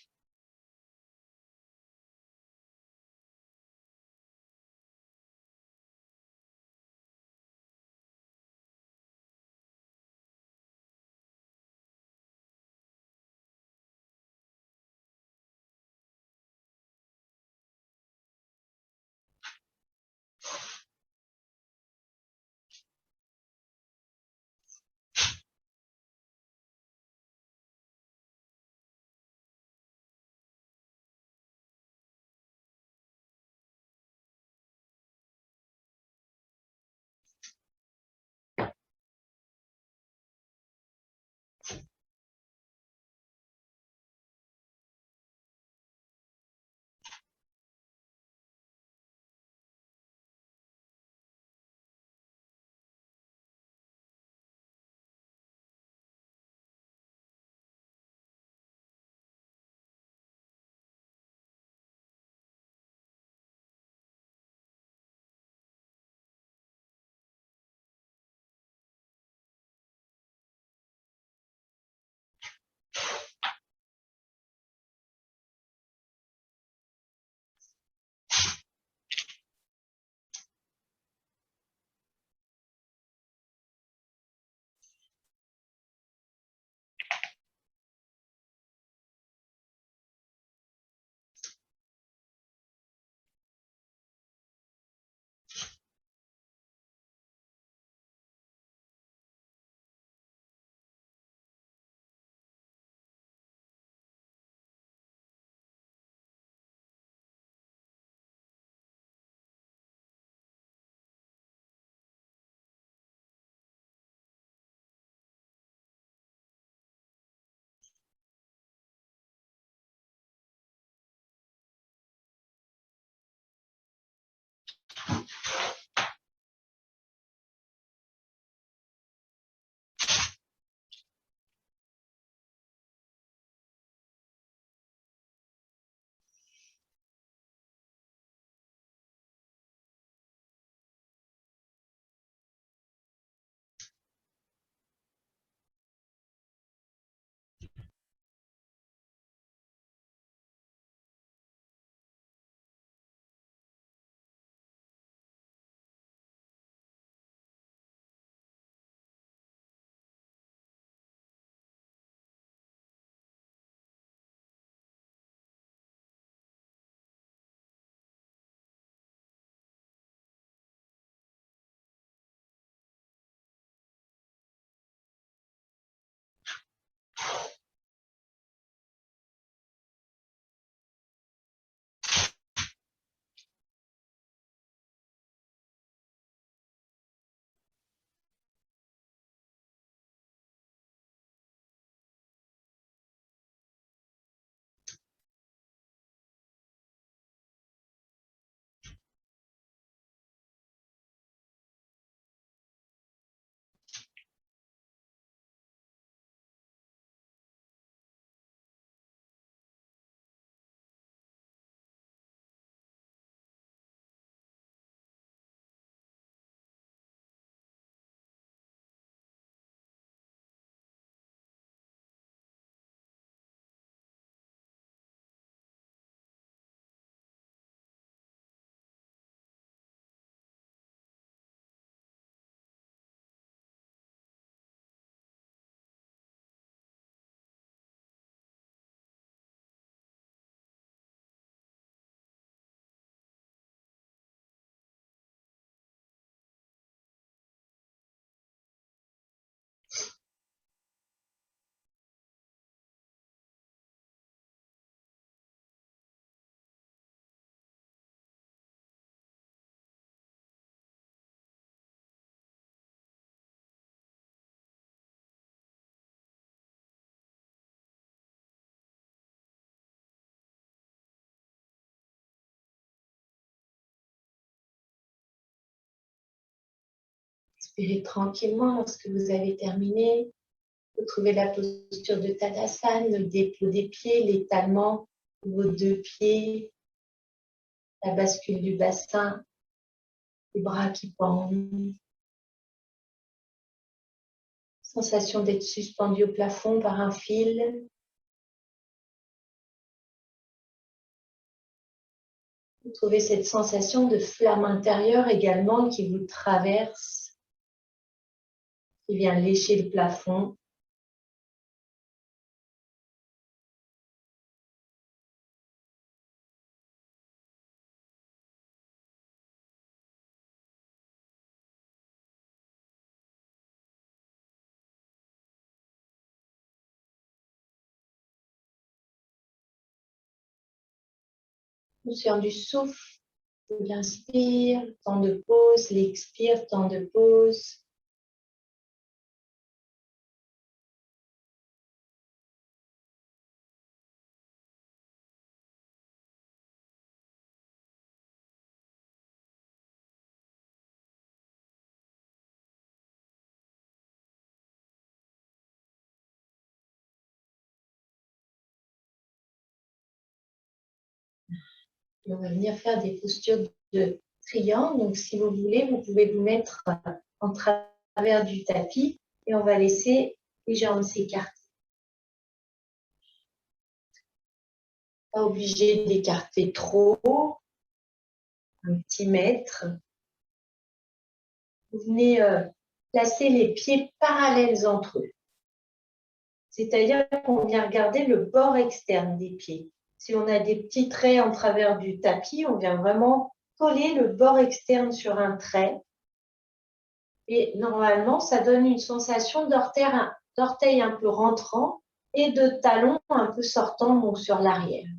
Expirez tranquillement lorsque vous avez terminé. Retrouvez la posture de Tadasana, le dépôt des pieds, l'étalement de vos 2 pieds, la bascule du bassin, les bras qui pendent. Sensation d'être suspendu au plafond par un fil. Vous trouvez cette sensation de flamme intérieure également qui vous traverse, qui vient lécher le plafond. Conscient du souffle, l'inspire, temps de pause, l'expire, temps de pause. On va venir faire des postures de triangle. Donc, si vous voulez, vous pouvez vous mettre en travers du tapis et on va laisser les jambes s'écarter. Pas obligé d'écarter trop, un petit mètre. Vous venez placer les pieds parallèles entre eux. C'est-à-dire qu'on vient regarder le bord externe des pieds. Si on a des petits traits en travers du tapis, on vient vraiment coller le bord externe sur un trait. Et normalement, ça donne une sensation d'orteil un peu rentrant et de talon un peu sortant donc sur l'arrière.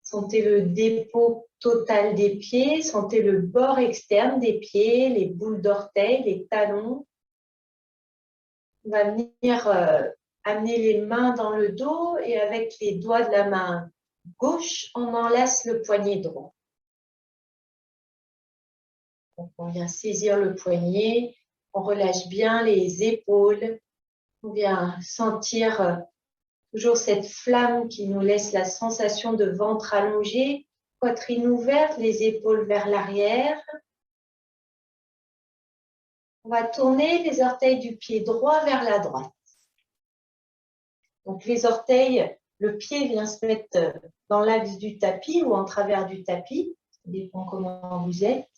Sentez le dépôt total des pieds, sentez le bord externe des pieds, les boules d'orteil, les talons. On va venir amener les mains dans le dos et avec les doigts de la main gauche, on enlace le poignet droit. Donc, on vient saisir le poignet, on relâche bien les épaules, on vient sentir toujours cette flamme qui nous laisse la sensation de ventre allongé, poitrine ouverte, les épaules vers l'arrière. On va tourner les orteils du pied droit vers la droite. Donc les orteils, le pied vient se mettre dans l'axe du tapis ou en travers du tapis, ça dépend comment vous êtes.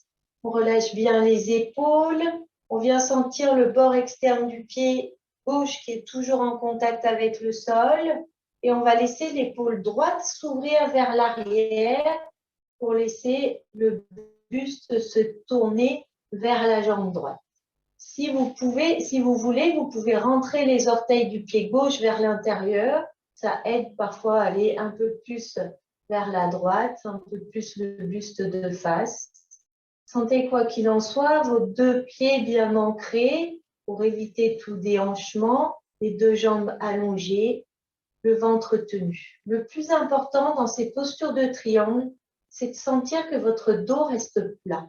On relâche bien les épaules, on vient sentir le bord externe du pied gauche qui est toujours en contact avec le sol et on va laisser l'épaule droite s'ouvrir vers l'arrière pour laisser le buste se tourner vers la jambe droite. Si vous voulez, vous pouvez rentrer les orteils du pied gauche vers l'intérieur. Ça aide parfois à aller un peu plus vers la droite, un peu plus le buste de face. Sentez quoi qu'il en soit, vos deux pieds bien ancrés pour éviter tout déhanchement, les deux jambes allongées, le ventre tenu. Le plus important dans ces postures de triangle, c'est de sentir que votre dos reste plat.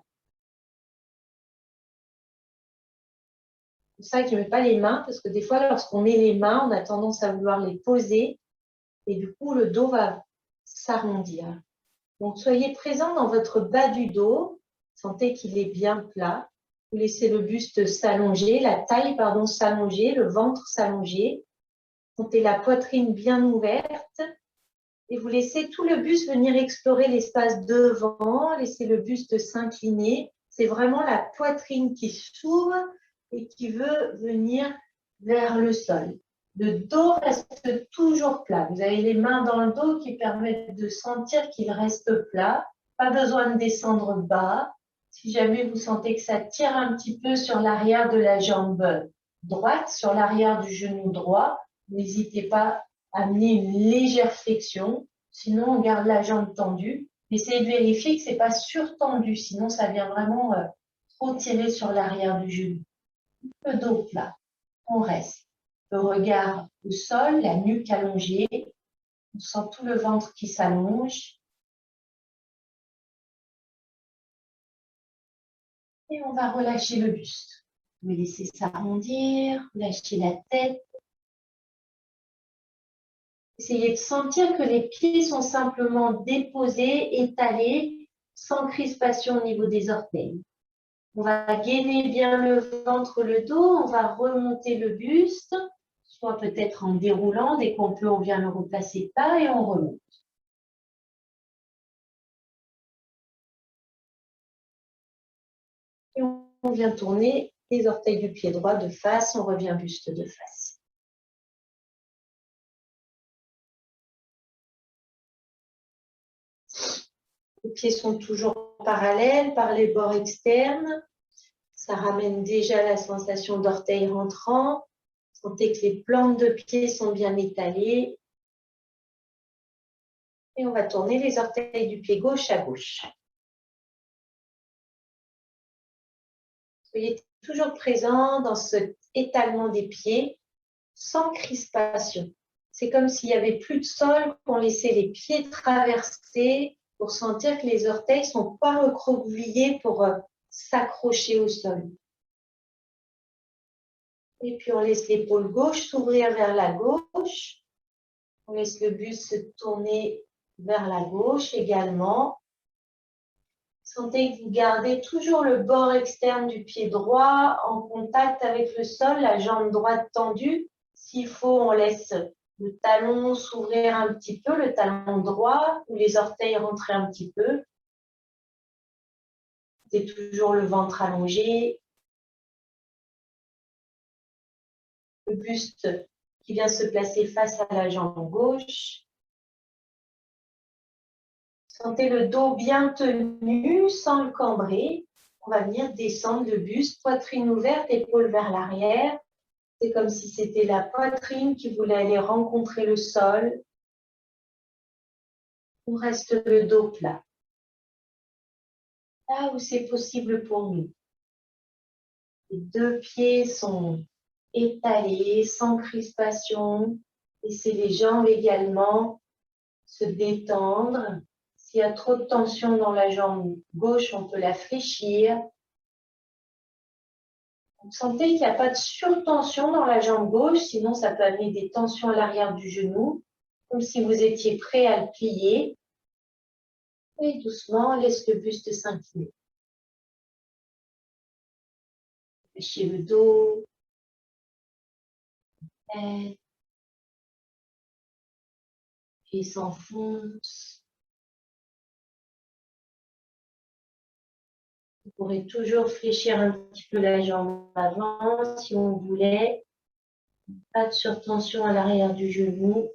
C'est pour ça que je ne mets pas les mains, parce que des fois, lorsqu'on met les mains, on a tendance à vouloir les poser et du coup, le dos va s'arrondir. Donc, soyez présent dans votre bas du dos. Sentez qu'il est bien plat. Vous laissez le buste s'allonger, la taille, pardon, s'allonger, le ventre s'allonger. Sentez la poitrine bien ouverte. Et vous laissez tout le buste venir explorer l'espace devant. Laissez le buste s'incliner. C'est vraiment la poitrine qui s'ouvre et qui veut venir vers le sol. Le dos reste toujours plat. Vous avez les mains dans le dos qui permettent de sentir qu'il reste plat. Pas besoin de descendre bas. Si jamais vous sentez que ça tire un petit peu sur l'arrière de la jambe droite, sur l'arrière du genou droit, n'hésitez pas à amener une légère flexion. Sinon, on garde la jambe tendue. Essayez de vérifier que ce n'est pas surtendu, sinon ça vient vraiment trop tirer sur l'arrière du genou. Le dos plat, on reste. Le regard au sol, la nuque allongée. On sent tout le ventre qui s'allonge. Et on va relâcher le buste. Vous pouvez laisser s'arrondir, lâcher la tête. Essayez de sentir que les pieds sont simplement déposés, étalés, sans crispation au niveau des orteils. On va gainer bien le ventre, le dos, on va remonter le buste, soit peut-être en déroulant, dès qu'on peut, on vient le replacer pas et on remonte. vient tourner les orteils du pied droit de face, on revient buste de face. Les pieds sont toujours parallèles par les bords externes. Ça ramène déjà la sensation d'orteils rentrants. Sentez que les plantes de pieds sont bien étalées. Et on va tourner les orteils du pied gauche à gauche. Soyez toujours présent dans cet étalement des pieds sans crispation. C'est comme s'il n'y avait plus de sol, qu'on laissait les pieds traverser pour sentir que les orteils ne sont pas recroquevillés pour s'accrocher au sol. Et puis on laisse l'épaule gauche s'ouvrir vers la gauche. On laisse le buste se tourner vers la gauche également. Sentez que vous gardez toujours le bord externe du pied droit en contact avec le sol, la jambe droite tendue. S'il faut, on laisse le talon s'ouvrir un petit peu, le talon droit, ou les orteils rentrer un petit peu. C'est toujours le ventre allongé. Le buste qui vient se placer face à la jambe gauche. Sentez le dos bien tenu, sans le cambrer. On va venir descendre le buste, poitrine ouverte, épaules vers l'arrière. C'est comme si c'était la poitrine qui voulait aller rencontrer le sol. On reste le dos plat. Là où c'est possible pour nous. Les deux pieds sont étalés, sans crispation. Laissez les jambes également se détendre. S'il y a trop de tension dans la jambe gauche, on peut la fléchir. Vous sentez qu'il n'y a pas de surtension dans la jambe gauche, sinon ça peut amener des tensions à l'arrière du genou, comme si vous étiez prêt à le plier. Et doucement, laisse le buste s'incliner. Fléchissez le dos, tête, et s'enfonce. Vous pourrez toujours fléchir un petit peu la jambe avant si on voulait. Pas de surtension à l'arrière du genou.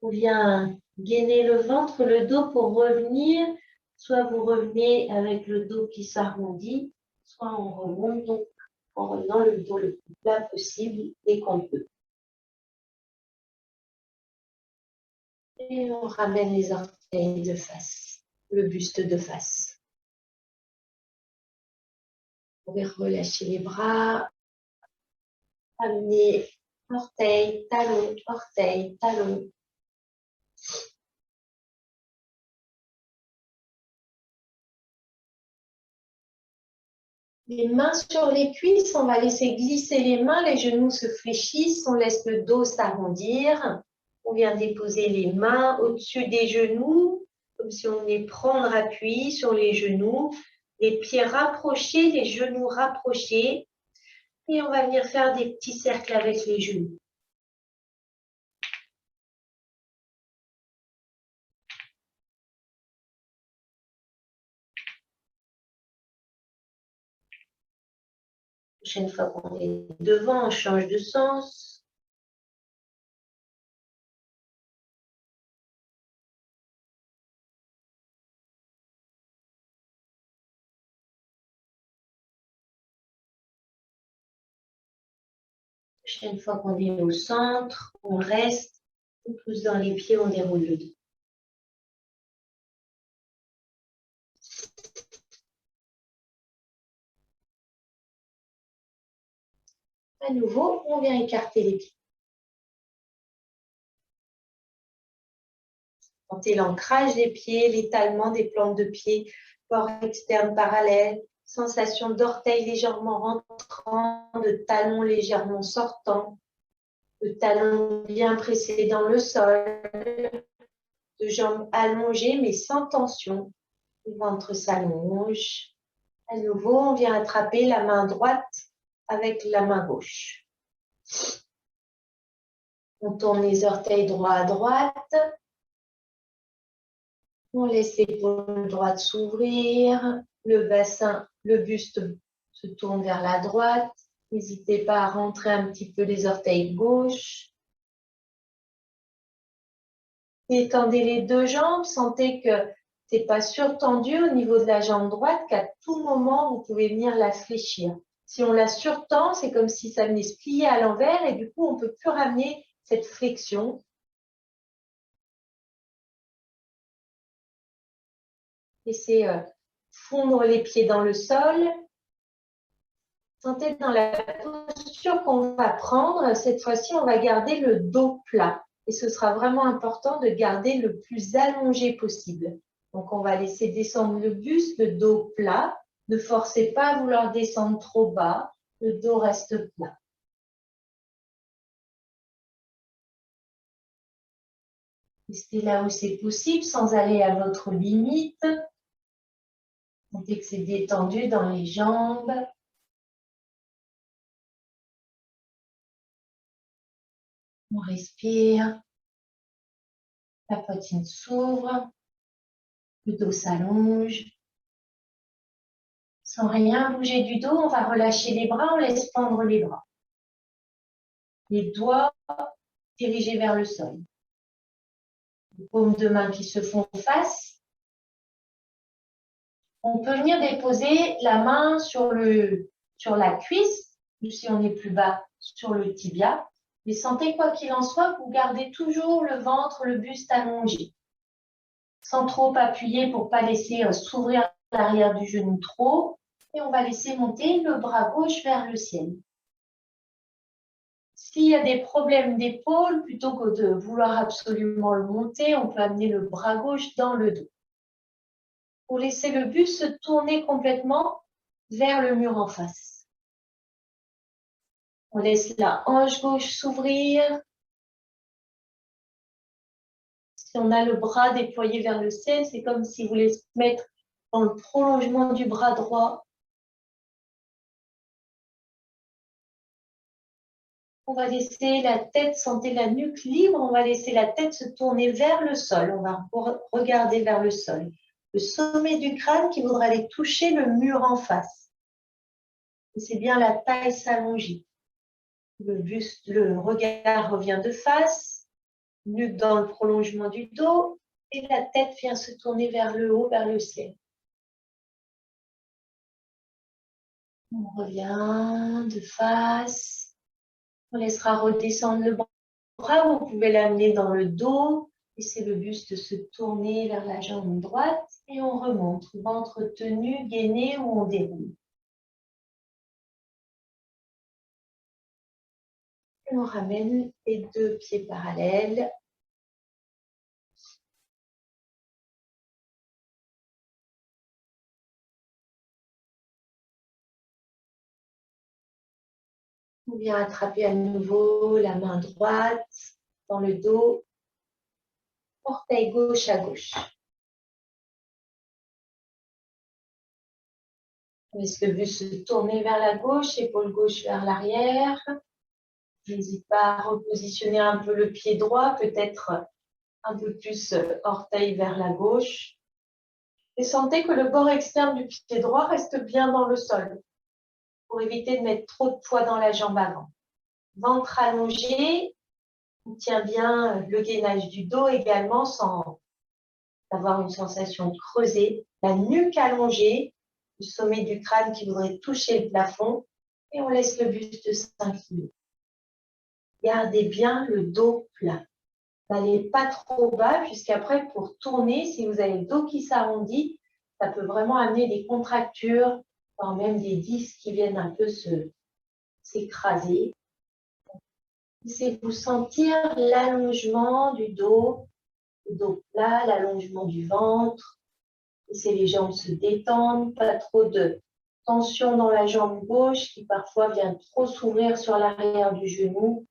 On vient gainer le ventre, le dos pour revenir. Soit vous revenez avec le dos qui s'arrondit, soit on remonte donc en revenant le dos le plus plat possible dès qu'on peut. Et on ramène les orteils de face, le buste de face. Vous pouvez relâcher les bras, amener orteil, talon, orteil, talon. Les mains sur les cuisses, on va laisser glisser les mains, les genoux se fléchissent, on laisse le dos s'arrondir. On vient déposer les mains au-dessus des genoux, comme si on venait prendre appui sur les genoux, les pieds rapprochés, les genoux rapprochés. Et on va venir faire des petits cercles avec les genoux. La prochaine fois qu'on est devant, on change de sens. La prochaine fois qu'on est au centre, on reste, on pousse dans les pieds, on déroule le dos. À nouveau, on vient écarter les pieds. Sentez l'ancrage des pieds, l'étalement des plantes de pied, corps externe parallèle, sensation d'orteils légèrement rentrant, de talons légèrement sortants, de talons bien pressés dans le sol, de jambes allongées mais sans tension. Le ventre s'allonge. À nouveau, on vient attraper la main droite avec la main gauche. On tourne les orteils droit à droite. On laisse l'épaule droite s'ouvrir, le bassin, le buste se tourne vers la droite. N'hésitez pas à rentrer un petit peu les orteils gauche. Étendez les deux jambes, sentez que ce n'est pas surtendu au niveau de la jambe droite, qu'à tout moment, vous pouvez venir la fléchir. Si on la surtend, c'est comme si ça venait se plier à l'envers et du coup, on ne peut plus ramener cette flexion. Laissez fondre les pieds dans le sol. Sentez dans la posture qu'on va prendre, cette fois-ci, on va garder le dos plat. Et ce sera vraiment important de garder le plus allongé possible. Donc, on va laisser descendre le buste, le dos plat. Ne forcez pas à vouloir descendre trop bas. Le dos reste plat. Restez là où c'est possible sans aller à votre limite. Sentez que c'est détendu dans les jambes. On respire. La poitrine s'ouvre. Le dos s'allonge. Sans rien bouger du dos, on va relâcher les bras, on laisse pendre les bras. Les doigts dirigés vers le sol. Les paumes de main qui se font face. On peut venir déposer la main sur la cuisse, ou si on est plus bas, sur le tibia. Mais sentez quoi qu'il en soit, vous gardez toujours le ventre, le buste allongé. Sans trop appuyer pour ne pas laisser s'ouvrir l'arrière du genou trop. Et on va laisser monter le bras gauche vers le ciel. S'il y a des problèmes d'épaule, plutôt que de vouloir absolument le monter, on peut amener le bras gauche dans le dos. Pour laisser le buste se tourner complètement vers le mur en face. On laisse la hanche gauche s'ouvrir. Si on a le bras déployé vers le ciel, c'est comme si vous voulez se mettre dans le prolongement du bras droit. On va laisser la tête, sentez la nuque libre, on va laisser la tête se tourner vers le sol. On va regarder vers le sol. Le sommet du crâne qui voudra aller toucher le mur en face. C'est bien la taille s'allonger. Le buste, le regard revient de face, nuque dans le prolongement du dos et la tête vient se tourner vers le haut, vers le ciel. On revient de face. On laissera redescendre le bras, vous pouvez l'amener dans le dos, laissez le buste se tourner vers la jambe droite et on remonte, ventre tenu, gainé ou on déroule. Et on ramène les deux pieds parallèles. On vient attraper à nouveau la main droite dans le dos, orteil gauche à gauche. On laisse le buste se tourner vers la gauche, épaule gauche vers l'arrière. N'hésite pas à repositionner un peu le pied droit, peut-être un peu plus orteil vers la gauche. Et sentez que le bord externe du pied droit reste bien dans le sol pour éviter de mettre trop de poids dans la jambe avant. Ventre allongé, on tient bien le gainage du dos également sans avoir une sensation creusée. La nuque allongée, le sommet du crâne qui voudrait toucher le plafond et on laisse le buste s'incliner. Gardez bien le dos plat. N'allez pas trop bas puisqu'après pour tourner, si vous avez le dos qui s'arrondit, ça peut vraiment amener des contractures, voire même des disques qui viennent un peu s'écraser. Laissez-vous sentir l'allongement du dos, le dos plat, l'allongement du ventre. Laissez les jambes se détendre, pas trop de tension dans la jambe gauche qui parfois vient trop s'ouvrir sur l'arrière du genou.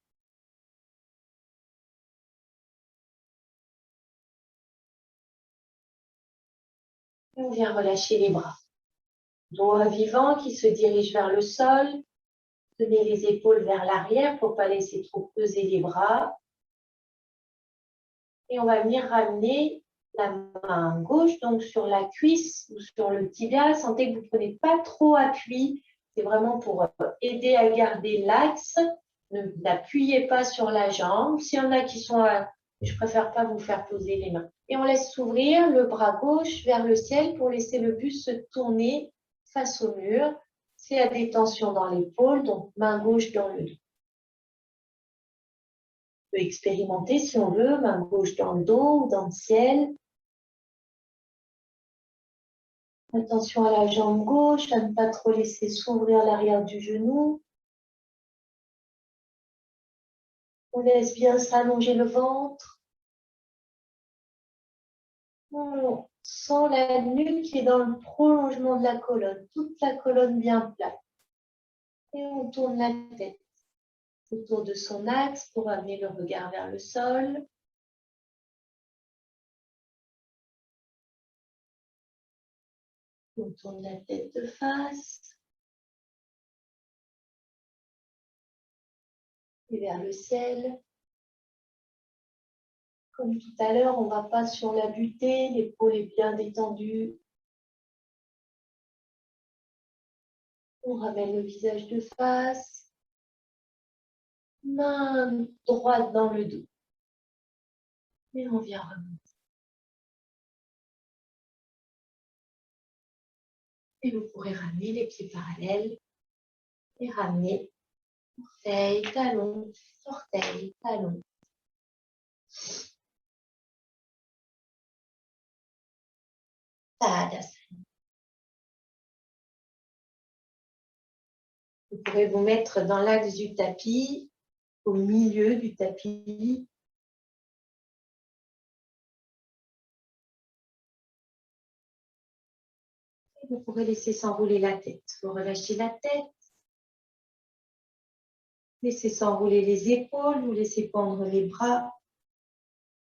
On vient relâcher les bras. Droit vivant qui se dirige vers le sol. Tenez les épaules vers l'arrière pour ne pas laisser trop peser les bras. Et on va venir ramener la main gauche, donc sur la cuisse ou sur le tibia. Sentez que vous ne prenez pas trop appui. C'est vraiment pour aider à garder l'axe. Ne n'appuyez pas sur la jambe. S'il y en a qui sont à... Je préfère pas vous faire poser les mains. Et on laisse s'ouvrir le bras gauche vers le ciel pour laisser le buste se tourner face au mur. S'il y a des tensions dans l'épaule, donc main gauche dans le dos. On peut expérimenter si on veut, main gauche dans le dos ou dans le ciel. Attention à la jambe gauche, à ne pas trop laisser s'ouvrir l'arrière du genou. On laisse bien s'allonger le ventre. On sent la nuque qui est dans le prolongement de la colonne, toute la colonne bien plate. Et on tourne la tête autour de son axe pour amener le regard vers le sol. On tourne la tête de face et vers le ciel. Comme tout à l'heure, on ne va pas sur la butée, l'épaule est bien détendue. On ramène le visage de face. Main droite dans le dos. Et on vient remonter. Et vous pourrez ramener les pieds parallèles et ramener orteil, talon, orteil, talon. Tadasana. Vous pourrez vous mettre dans l'axe du tapis, au milieu du tapis. Et vous pourrez laisser s'enrouler la tête. Vous relâchez la tête. Laissez s'enrouler les épaules, vous laissez pendre les bras.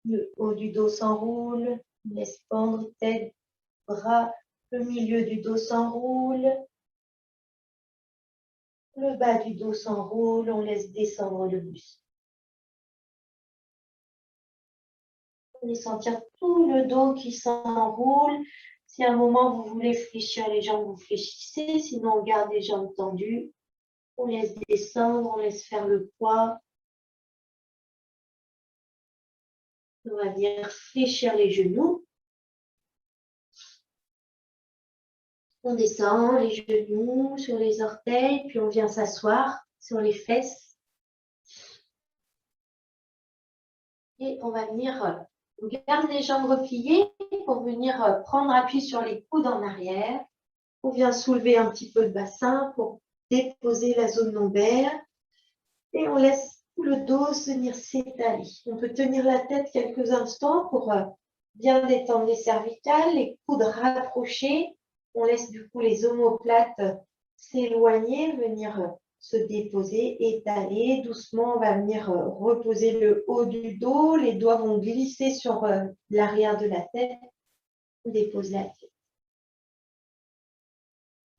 Le haut du dos s'enroule. Laisse pendre tête, bras. Le milieu du dos s'enroule. Le bas du dos s'enroule, on laisse descendre le buste. Vous allez sentir tout le dos qui s'enroule. Si à un moment vous voulez fléchir les jambes, vous fléchissez. Sinon, on garde les jambes tendues. On laisse descendre, on laisse faire le poids. On va venir fléchir les genoux. On descend les genoux sur les orteils, puis on vient s'asseoir sur les fesses. Et on va venir, on garde les jambes repliées pour venir prendre appui sur les coudes en arrière. On vient soulever un petit peu le bassin pour déposer la zone lombaire. Et on laisse tout le dos venir s'étaler. On peut tenir la tête quelques instants pour bien détendre les cervicales, les coudes rapprochés. On laisse du coup les omoplates s'éloigner, venir se déposer, étaler. Doucement, on va venir reposer le haut du dos. Les doigts vont glisser sur l'arrière de la tête. On dépose la tête.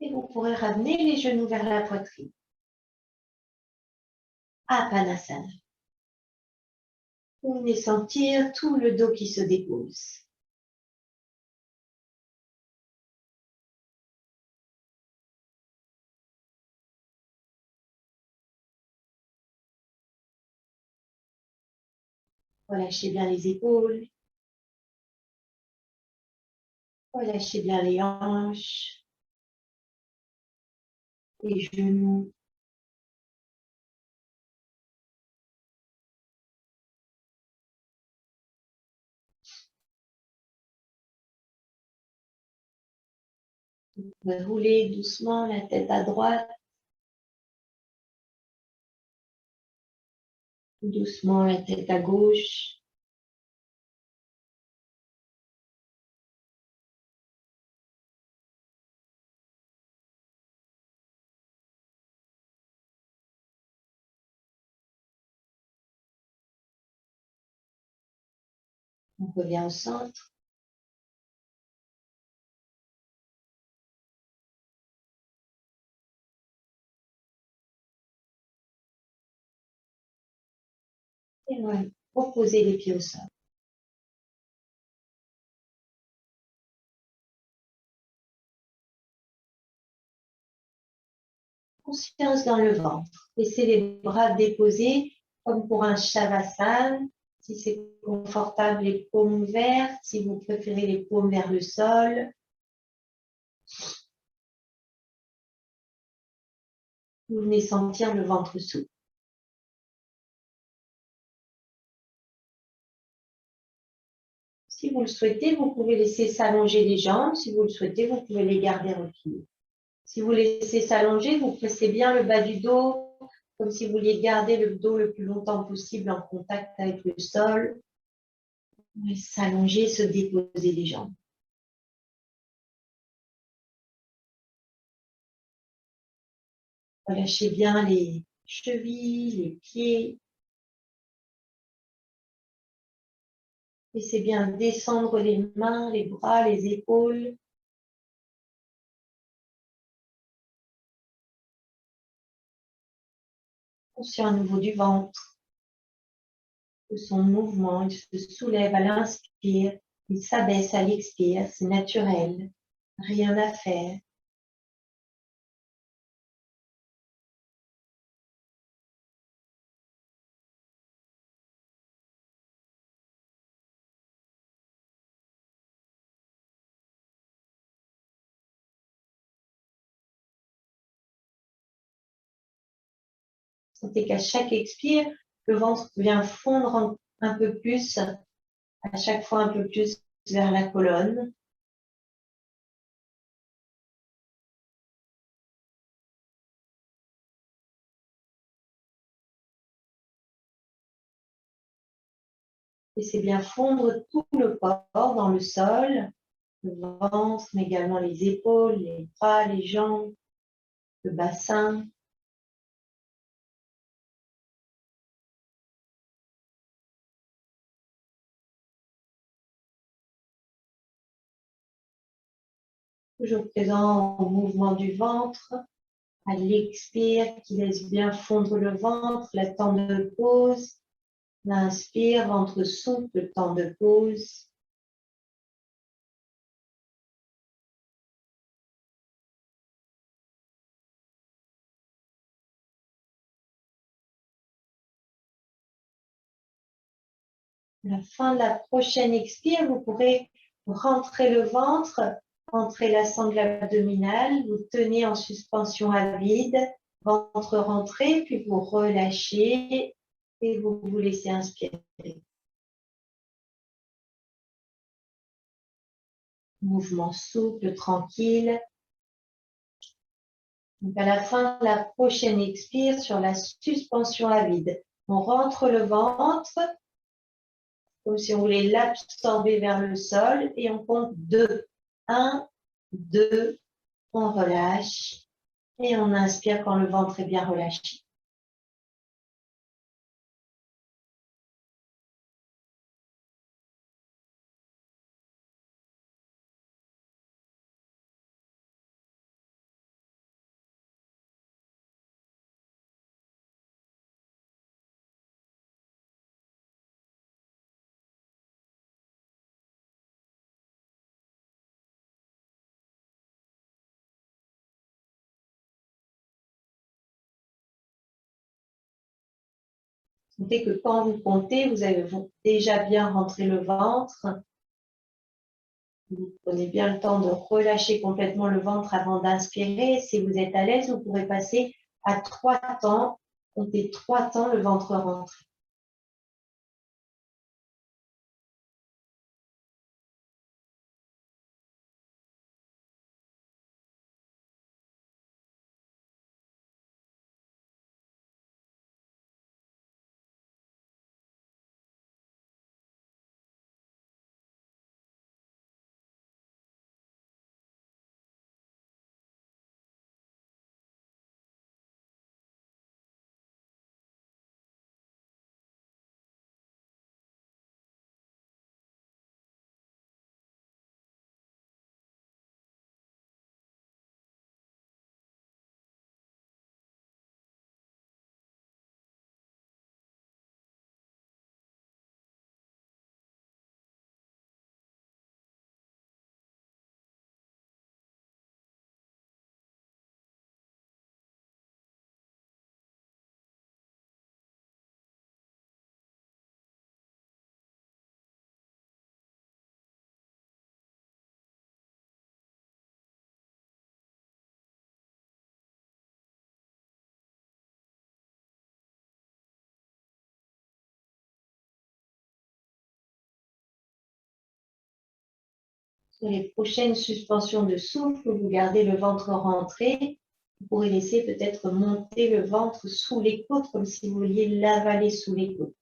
Et vous pourrez ramener les genoux vers la poitrine. Apanasana. Vous venez sentir tout le dos qui se dépose. Relâchez bien les épaules. Relâchez bien les hanches, les genoux. Vous pouvez rouler doucement la tête à droite. Doucement la tête à gauche. On revient au centre. Et voilà, reposez les pieds au sol. conscience dans le ventre. Laissez les bras déposés comme pour un shavasana. Si c'est confortable, les paumes ouvertes. Si vous préférez les paumes vers le sol. Vous venez sentir le ventre souple. Si vous le souhaitez, vous pouvez laisser s'allonger les jambes. Si vous le souhaitez, vous pouvez les garder repliées. Si vous laissez s'allonger, vous pressez bien le bas du dos, comme si vous vouliez garder le dos le plus longtemps possible en contact avec le sol. Vous s'allonger, se déposer les jambes. Relâchez bien les chevilles, les pieds. Laissez bien descendre les mains, les bras, les épaules. Conscient à nouveau du ventre, de son mouvement. Il se soulève à l'inspire, il s'abaisse à l'expire, c'est naturel, rien à faire. Sentez qu'à chaque expire, le ventre vient fondre un peu plus, à chaque fois un peu plus vers la colonne. Laissez bien fondre tout le corps dans le sol, le ventre, mais également les épaules, les bras, les jambes, le bassin. Toujours présent au mouvement du ventre. À l'expire, qui laisse bien fondre le ventre, le temps de pause. L'inspire, ventre souple, temps de pause. À la fin de la prochaine expire, vous pourrez rentrer le ventre, rentrer la sangle abdominale, vous tenez en suspension à vide, ventre rentré, puis vous relâchez et vous vous laissez inspirer. Mouvement souple, tranquille. Donc à la fin de la prochaine expire, sur la suspension à vide, on rentre le ventre, comme si on voulait l'absorber vers le sol, et on compte 2. 1, 2, on relâche, et on inspire quand le ventre est bien relâché. Sentez que quand vous comptez, vous avez déjà bien rentré le ventre. Vous prenez bien le temps de relâcher complètement le ventre avant d'inspirer. Si vous êtes à l'aise, vous pourrez passer à 3 temps. Comptez 3 temps le ventre rentré. Sur les prochaines suspensions de souffle, vous gardez le ventre rentré. Vous pourrez laisser peut-être monter le ventre sous les côtes, comme si vous vouliez l'avaler sous les côtes.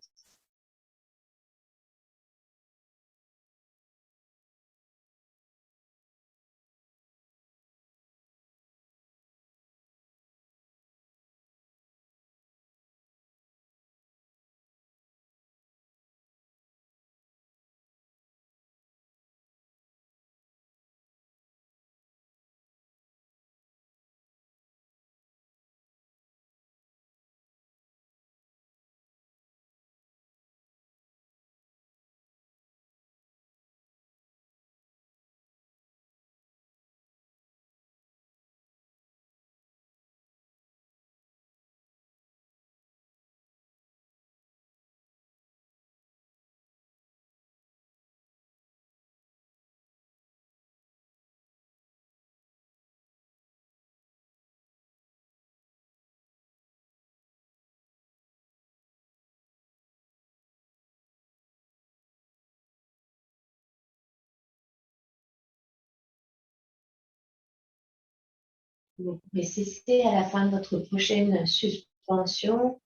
Vous pouvez cesser à la fin de votre prochaine suspension,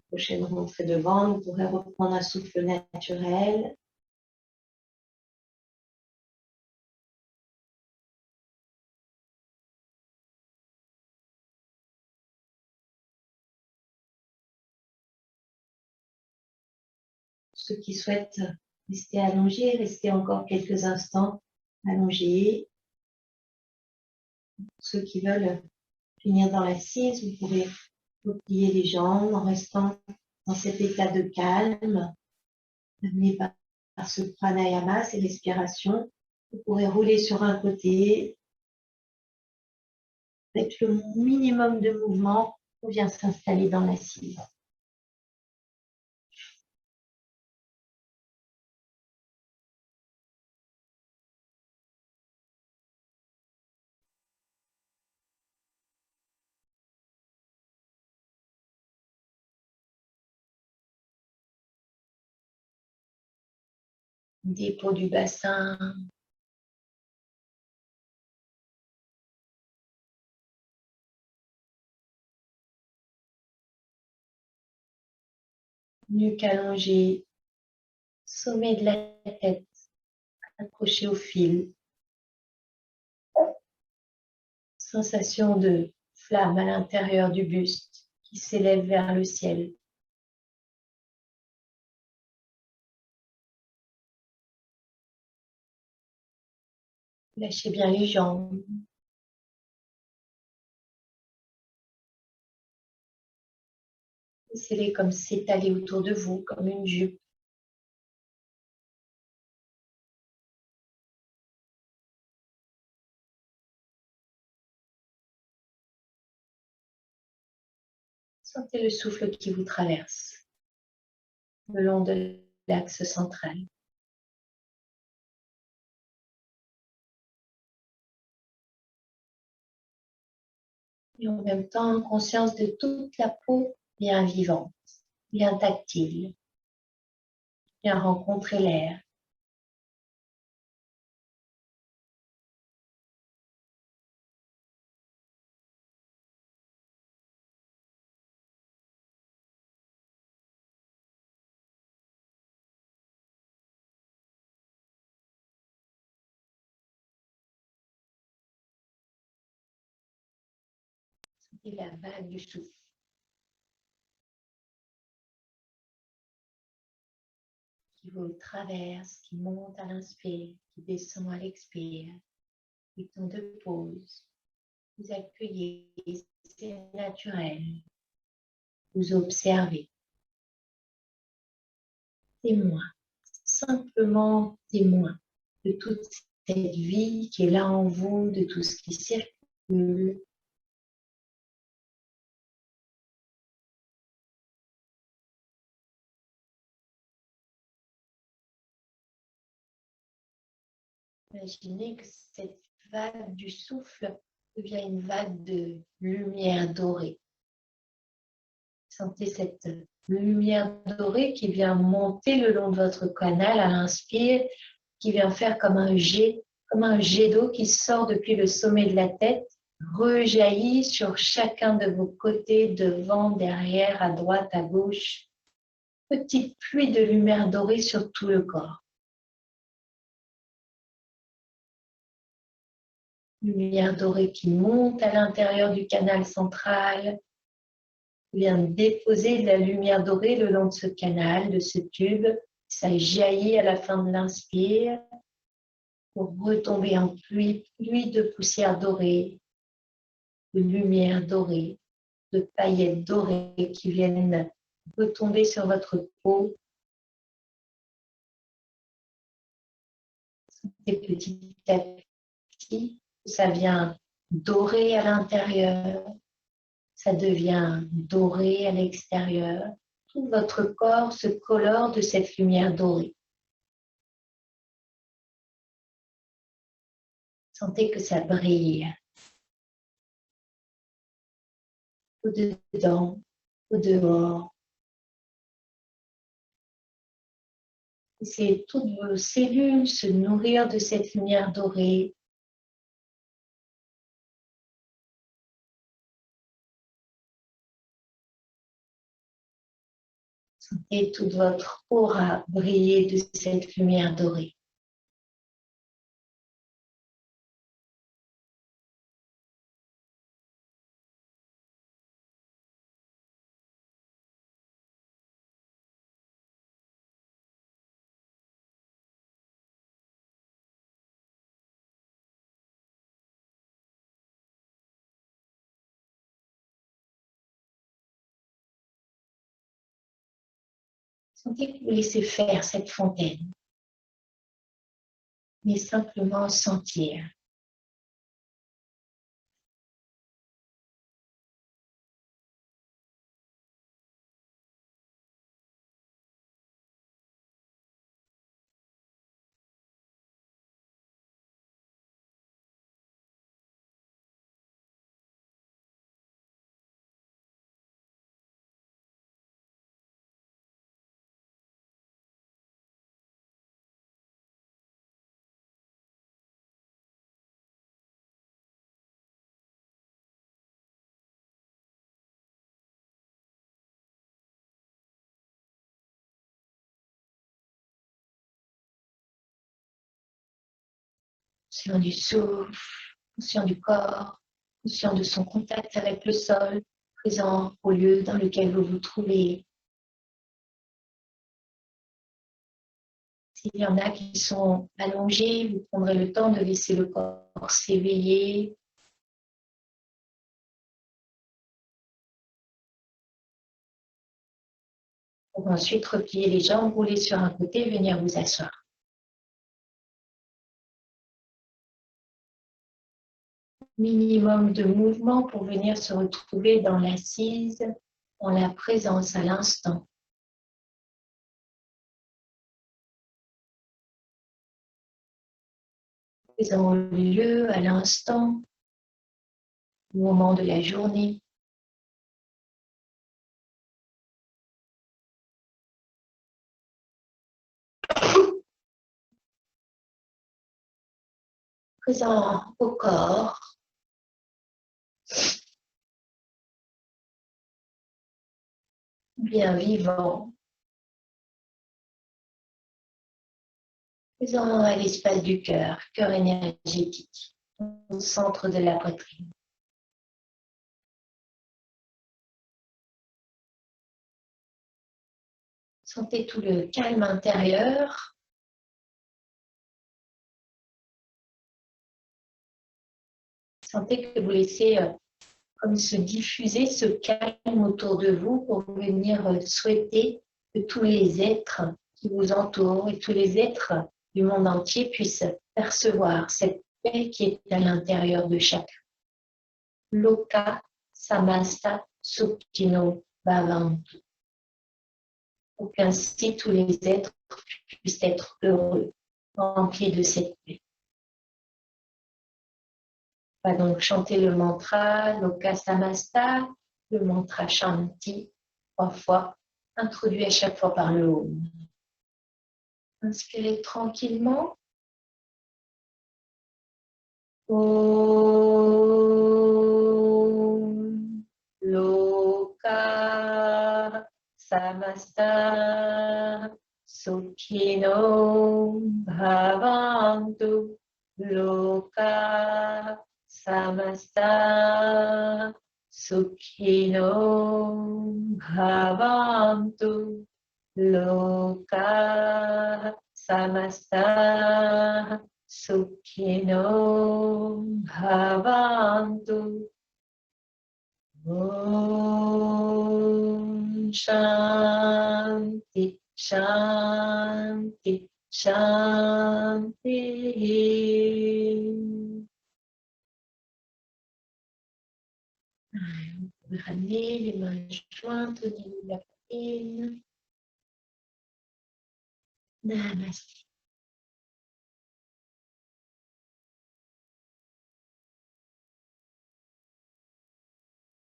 prochaine rentrée de ventre. Vous pourrez reprendre un souffle naturel. Ceux qui souhaitent rester allongés, restez encore quelques instants allongés. Ceux qui veulent finir dans l'assise, vous pouvez replier les jambes en restant dans cet état de calme, amené par ce pranayama, ces respirations. Vous pourrez rouler sur un côté, avec le minimum de mouvement pour bien s'installer dans l'assise. Dépôt du bassin. Nuque allongée, sommet de la tête accroché au fil. Sensation de flamme à l'intérieur du buste qui s'élève vers le ciel. Lâchez bien les jambes. Laissez-les comme s'étaler autour de vous, comme une jupe. Sentez le souffle qui vous traverse le long de l'axe central. Et en même temps, conscience de toute la peau bien vivante, bien tactile, bien rencontrer l'air. Sentez la vague du souffle qui vous traverse, qui monte à l'inspire, qui descend à l'expire. Du temps de pause. Vous accueillez, c'est naturel. Vous observez. Témoin, simplement témoin de toute cette vie qui est là en vous, de tout ce qui circule. Imaginez que cette vague du souffle devient une vague de lumière dorée. Sentez cette lumière dorée qui vient monter le long de votre canal à l'inspire qui vient faire comme un jet d'eau qui sort depuis le sommet de la tête, rejaillit sur chacun de vos côtés, devant, derrière, à droite, à gauche. Petite pluie de lumière dorée sur tout le corps. Lumière dorée qui monte à l'intérieur du canal central, vient déposer de la lumière dorée le long de ce canal, de ce tube. Ça jaillit à la fin de l'inspire pour retomber en pluie de poussière dorée, de lumière dorée, de paillettes dorées qui viennent retomber sur votre peau. Et petit à petit, ça vient dorer à l'intérieur, ça devient doré à l'extérieur. Tout votre corps se colore de cette lumière dorée. Sentez que ça brille au-dedans, au-dehors. Laissez toutes vos cellules se nourrir de cette lumière dorée. Sentez toute votre aura briller de cette lumière dorée. Sentez que vous laissez faire cette fontaine, mais simplement sentir. Conscient du souffle, conscient du corps, conscient de son contact avec le sol, présent au lieu dans lequel vous vous trouvez. S'il y en a qui sont allongés, vous prendrez le temps de laisser le corps s'éveiller. Pour ensuite replier les jambes, rouler sur un côté et venir vous asseoir. Minimum de mouvement pour venir se retrouver dans l'assise, dans la présence à l'instant. Présent au lieu, à l'instant, au moment de la journée. Présent au corps. Bien vivant. Présent à l'espace du cœur, cœur énergétique, au centre de la poitrine. Sentez tout le calme intérieur. Sentez que vous laissez comme se diffuser ce calme autour de vous pour venir souhaiter que tous les êtres qui vous entourent et tous les êtres du monde entier puissent percevoir cette paix qui est à l'intérieur de chacun. Loka Samasta Sukhino Bhavantu. Pour qu'ainsi tous les êtres puissent être heureux, remplis de cette paix. On va donc chanter le mantra Loka Samasta, le mantra Shanti, 3 fois, introduit à chaque fois par le Om. Inspirez tranquillement Om Loka Samasta Sukhino Bhavantu. Loka Samasta Sukhino Bhavantu. Loka Samasta Sukhino Bhavantu. Om Shanti, Shanti, Shanti. On va ramener les mains jointes au niveau de la poitrine. Namaste.